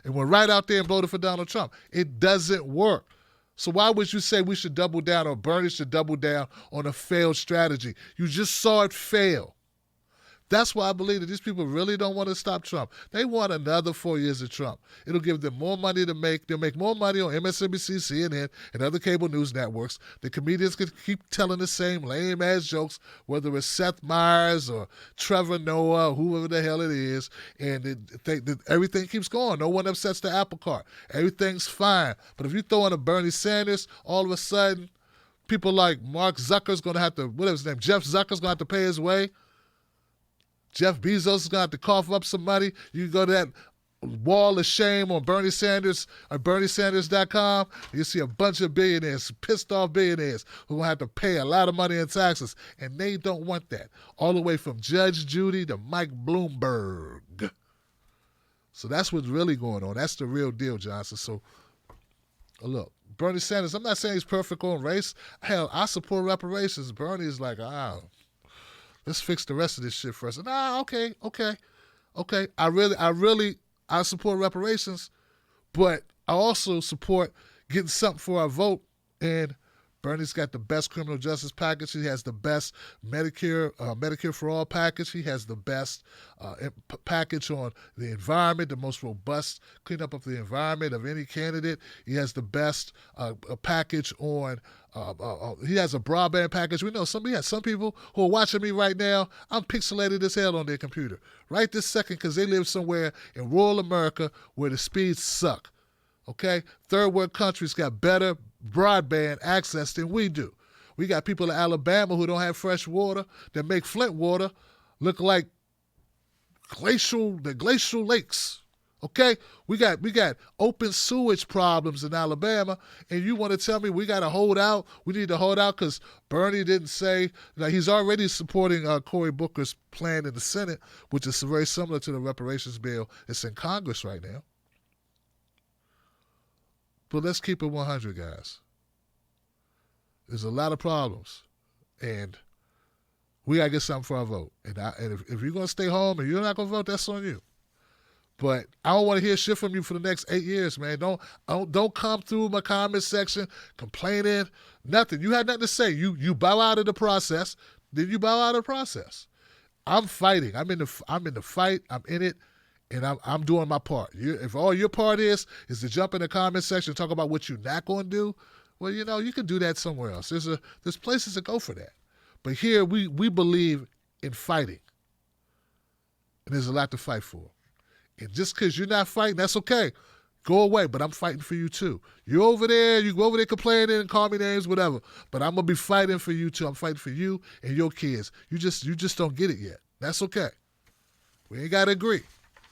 And went right out there and voted for Donald Trump. It doesn't work. So why would you say we should double down or Bernie should double down on a failed strategy? You just saw it fail. That's why I believe that these people really don't want to stop Trump. They want another 4 years of Trump. It'll give them more money to make. They'll make more money on MSNBC, CNN, and other cable news networks. The comedians can keep telling the same lame-ass jokes, whether it's Seth Meyers or Trevor Noah or whoever the hell it is, and everything keeps going. No one upsets the apple cart. Everything's fine. But if you throw in a Bernie Sanders, all of a sudden, people like Mark Zucker's going to have to, whatever his name, Jeff Zucker's going to have to pay his way. Jeff Bezos is going to have to cough up some money. You can go to that wall of shame on Bernie Sanders or BernieSanders.com. You see a bunch of billionaires, pissed off billionaires who will have to pay a lot of money in taxes. And they don't want that. All the way from Judge Judy to Mike Bloomberg. So that's what's really going on. That's the real deal, Johnson. So, look, Bernie Sanders, I'm not saying he's perfect on race. Hell, I support reparations. Bernie is like, let's fix the rest of this shit first. Okay. I support reparations, but I also support getting something for our vote and Bernie's got the best criminal justice package. He has the best Medicare for all package. He has the best package on the environment, the most robust cleanup of the environment of any candidate. He has the best package on. He has a broadband package. We know some people who are watching me right now. I'm pixelated as hell on their computer right this second because they live somewhere in rural America where the speeds suck. Okay? Third world countries got better broadband access than we do. We got people in Alabama who don't have fresh water that make Flint water look like glacial lakes. Okay? We got open sewage problems in Alabama, and you want to tell me we got to hold out? We need to hold out because Bernie didn't say that he's already supporting Cory Booker's plan in the Senate, which is very similar to the reparations bill that's in Congress right now. But let's keep it 100, guys. There's a lot of problems, and we got to get something for our vote. And if you're going to stay home and you're not going to vote, that's on you. But I don't want to hear shit from you for the next 8 years, man. Don't come through my comment section complaining, nothing. You had nothing to say. You bow out of the process, then you bow out of the process. I'm fighting. I'm in the fight. I'm in it. And I'm doing my part. If all your part is to jump in the comment section and talk about what you're not going to do, well, you can do that somewhere else. There's places to go for that. But here we believe in fighting. And there's a lot to fight for. And just because you're not fighting, that's okay. Go away, but I'm fighting for you too. You're over there, you go over there complaining and call me names, whatever. But I'm going to be fighting for you too. I'm fighting for you and your kids. You just don't get it yet. That's okay. We ain't got to agree.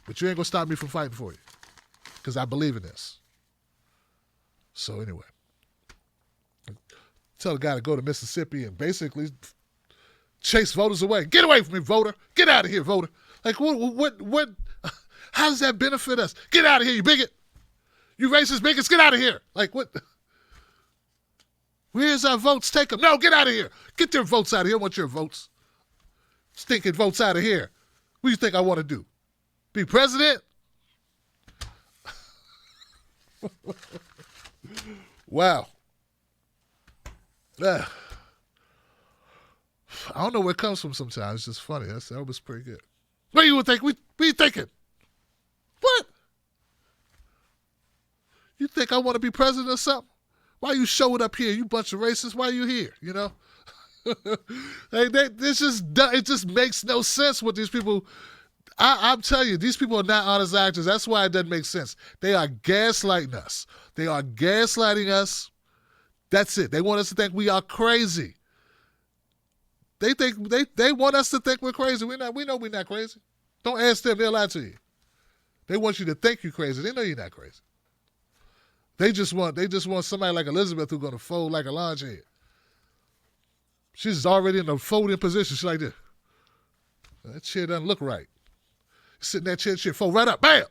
But you ain't going to stop me from fighting for you because I believe in this. So anyway, tell the guy to go to Mississippi and basically chase voters away. Get away from me, voter. Get out of here, voter. Like, what, how does that benefit us? Get out of here, you bigot. You racist bigots, get out of here. Like, what? Where's our votes? Take them. No, get out of here. Get your votes out of here. I want your votes. Stinking votes out of here. What do you think I want to do? Be president? Wow. I don't know where it comes from sometimes. It's just funny. That was pretty good. What do you think? What are you thinking? What? You think I want to be president or something? Why you showing up here? You bunch of racists. Why are you here? You know? It just makes no sense what these people... I'm telling you, these people are not honest actors. That's why it doesn't make sense. They are gaslighting us. They are gaslighting us. That's it. They want us to think we are crazy. They want us to think we're crazy. We know we're not crazy. Don't ask them. They'll lie to you. They want you to think you're crazy. They know you're not crazy. They just want somebody like Elizabeth who's going to fold like a lawn chair. She's already in a folding position. She's like this. That chair doesn't look right. Sit in that chair, fold right up, bam!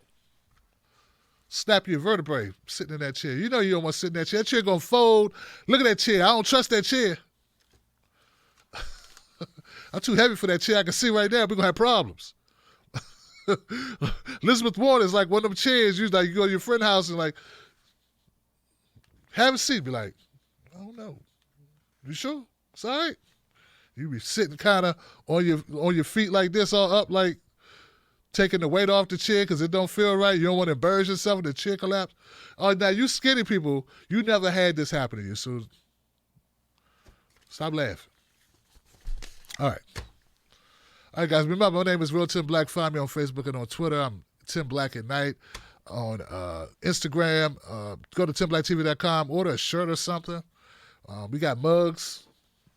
Snap your vertebrae sitting in that chair. You know you don't want to sit in that chair. That chair going to fold. Look at that chair. I don't trust that chair. I'm too heavy for that chair. I can see right now we're going to have problems. Elizabeth Warren is like one of them chairs. You go to your friend's house and like, have a seat. Be like, I don't know. You sure? It's all right. You be sitting kind of on your feet like this, all up like, taking the weight off the chair because it don't feel right. You don't want to embarrass yourself and the chair collapse. Oh, now you skinny people, you never had this happen to you, so stop laughing. All right. All right, guys, remember, my name is Real Tim Black. Find me on Facebook and on Twitter. I'm Tim Black at Night. On Instagram, go to timblacktv.com, order a shirt or something. We got mugs,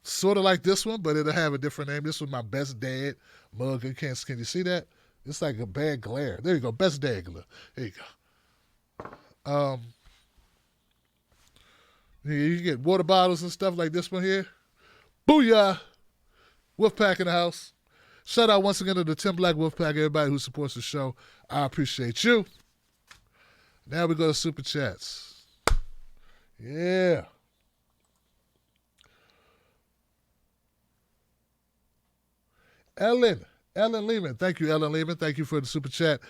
sort of like this one, but it'll have a different name. This was my Best Dad mug. Can you see that? It's like a bad glare. There you go. Best Dad glare. There you go. You get water bottles and stuff like this one here. Booyah! Wolfpack in the house. Shout out once again to the Tim Black Wolfpack, everybody who supports the show. I appreciate you. Now we go to Super Chats. Yeah. Ellen Ellen Lehman. Thank you, Ellen Lehman. Thank you for the super chat.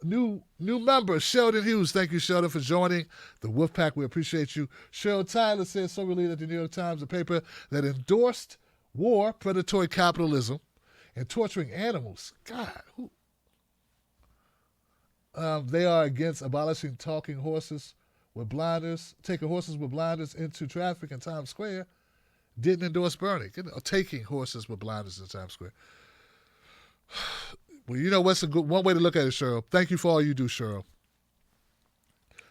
New member, Sheldon Hughes. Thank you, Sheldon, for joining the Wolfpack. We appreciate you. Cheryl Tyler says, so relieved that the New York Times, a paper that endorsed war, predatory capitalism, and torturing animals. God, who? They are against abolishing taking horses with blinders into traffic in Times Square. Didn't endorse Bernie. Taking horses with blinders in Times Square. Well, you know what's one way to look at it, Cheryl. Thank you for all you do, Cheryl.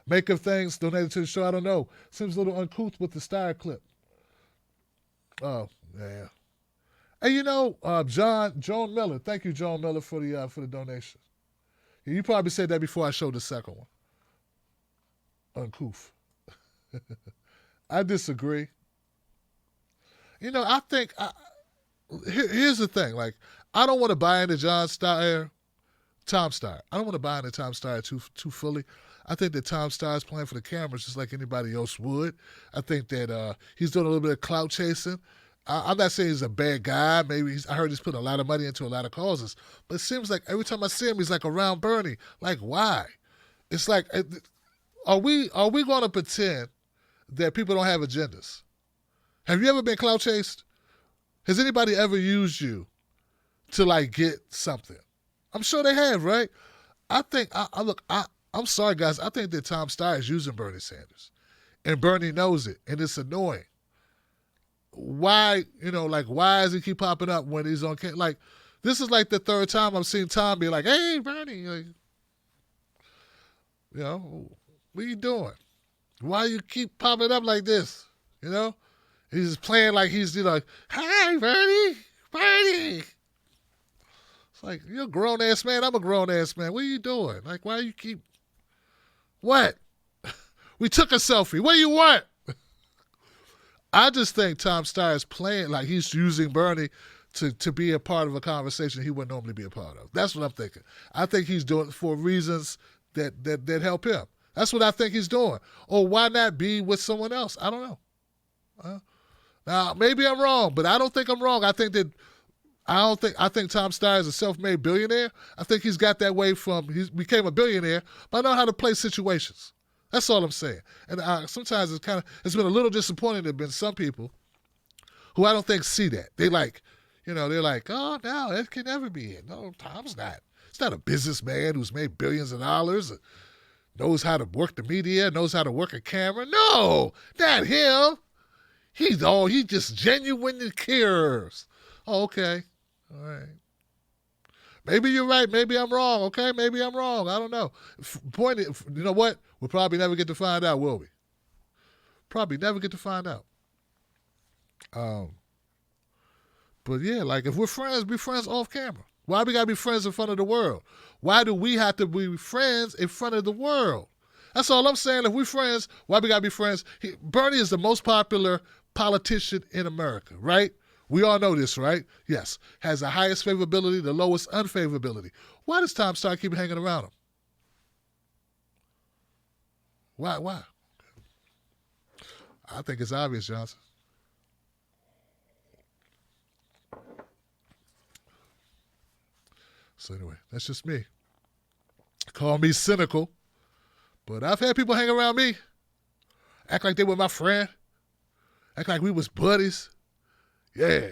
Make of things donated to the show. I don't know. Seems a little uncouth with the Steyer clip. Oh, yeah. And you know, Joan Miller. Thank you, Joan Miller, for the donation. You probably said that before I showed the second one. Uncouth. I disagree. You know, I think here's the thing. Like, I don't want to buy into Tom Steyer. I don't want to buy into Tom Steyer too fully. I think that Tom Steyer is playing for the cameras just like anybody else would. I think that he's doing a little bit of clout chasing. I'm not saying he's a bad guy. Maybe I heard he's putting a lot of money into a lot of causes. But it seems like every time I see him, he's like around Bernie. Like, why? It's like, are we going to pretend that people don't have agendas? Have you ever been clout chased? Has anybody ever used you to like get something? I'm sure they have, right? I think, I'm sorry, guys. I think that Tom Steyer is using Bernie Sanders. And Bernie knows it. And it's annoying. Why, why does he keep popping up when he's on camera? Like, this is like the third time I've seen Tom be like, hey, Bernie, like, what are you doing? Why you keep popping up like this? He's just playing like he's, hi, Bernie. It's like, you're a grown-ass man. I'm a grown-ass man. What are you doing? Like, why you keep, what? We took a selfie. What do you want? I just think Tom Steyer is playing like he's using Bernie to be a part of a conversation he wouldn't normally be a part of. That's what I'm thinking. I think he's doing it for reasons that help him. That's what I think he's doing. Or why not be with someone else? I don't know. Now, maybe I'm wrong, but I don't think I'm wrong. I think Tom Steyer is a self-made billionaire. I think he's got that way he became a billionaire by knowing how to play situations. That's all I'm saying. And sometimes it's been a little disappointing. There have been some people who I don't think see that. They're like, oh, no, that can never be it. No, Tom's not. He's not a businessman who's made billions of dollars, knows how to work the media, knows how to work a camera. No, not him. He just genuinely cares. Oh, okay. All right. Maybe you're right. Maybe I'm wrong. Okay, maybe I'm wrong. I don't know. Point is, you know what? We'll probably never get to find out, will we? Probably never get to find out. But yeah, like if we're friends, be friends off camera. Why we gotta be friends in front of the world? Why do we have to be friends in front of the world? That's all I'm saying. If we're friends, why we gotta be friends? Bernie is the most popular politician in America, right? We all know this, right? Yes. Has the highest favorability, the lowest unfavorability. Why does Tom Steyer keep hanging around him? Why? I think it's obvious, Johnson. So anyway, that's just me. Call me cynical, but I've had people hang around me, act like they were my friend, act like we was buddies. Yeah.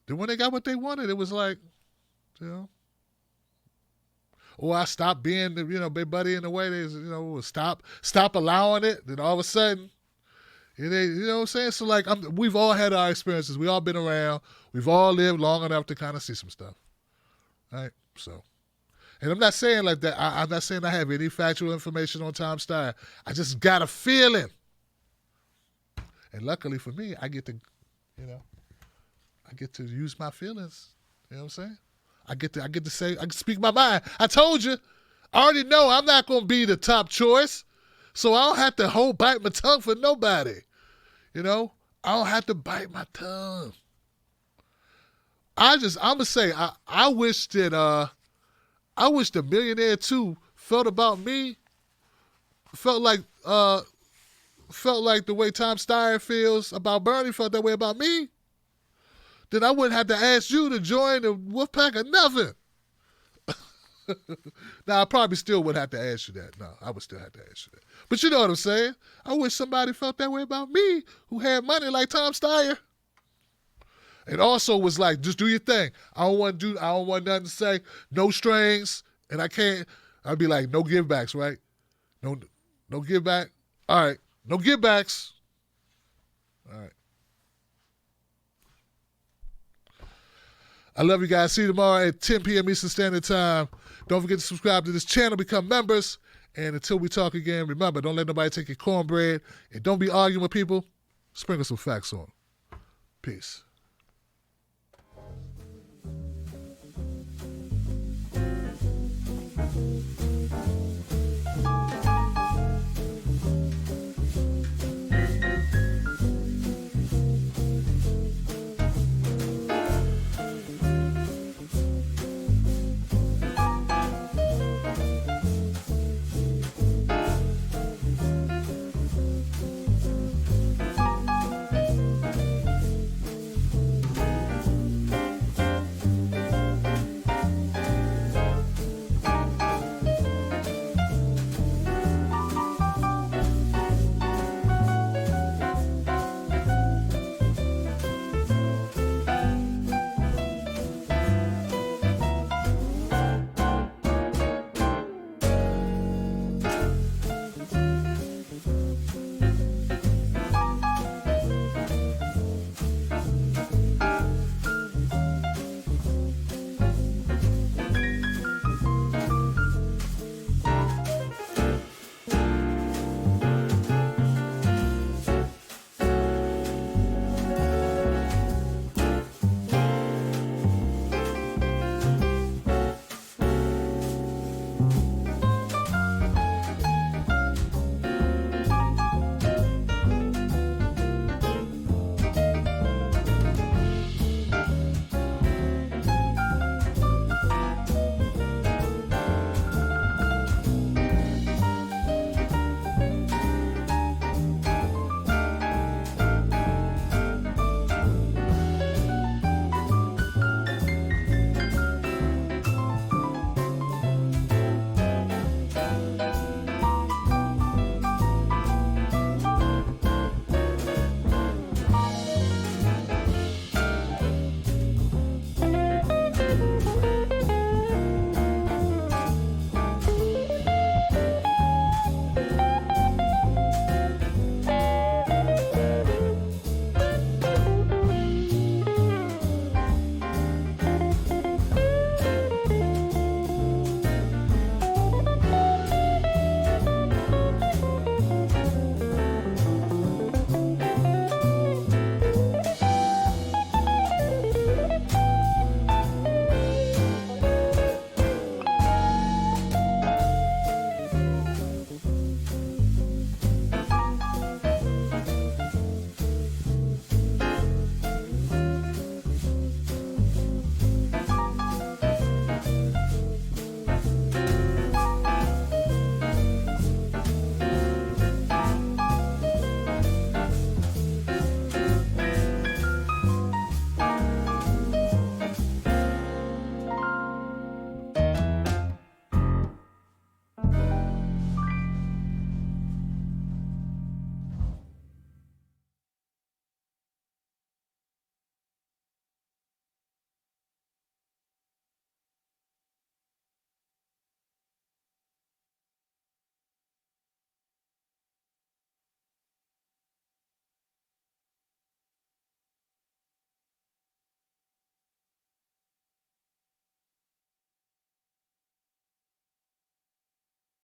Then when they got what they wanted, it was like, or I stopped being, big buddy in the way they, stop allowing it. Then all of a sudden, you know what I'm saying? So like, we've all had our experiences. We all been around. We've all lived long enough to kind of see some stuff. Right? So, and I'm not saying like that. I'm not saying I have any factual information on Tom Steyer. I just got a feeling. And luckily for me, I get to use my feelings. You know what I'm saying? I get to say, I can speak my mind. I told you, I already know I'm not going to be the top choice. So I don't have to bite my tongue for nobody. I don't have to bite my tongue. I'm going to say, I wish that, I wish the Millionaire 2 felt about me, felt like the way Tom Steyer feels about Bernie, felt that way about me. then I wouldn't have to ask you to join the Wolfpack or nothing. Now, I probably still would have to ask you that. No, I would still have to ask you that. But you know what I'm saying? I wish somebody felt that way about me who had money like Tom Steyer. And also was like, just do your thing. I don't want nothing to say. No strings. And I'd be like, no givebacks, right? No give back. All right. No givebacks. All right. I love you guys. See you tomorrow at 10 p.m. Eastern Standard Time. Don't forget to subscribe to this channel, become members. And until we talk again, remember, don't let nobody take your cornbread. And don't be arguing with people. Sprinkle some facts on them. Peace.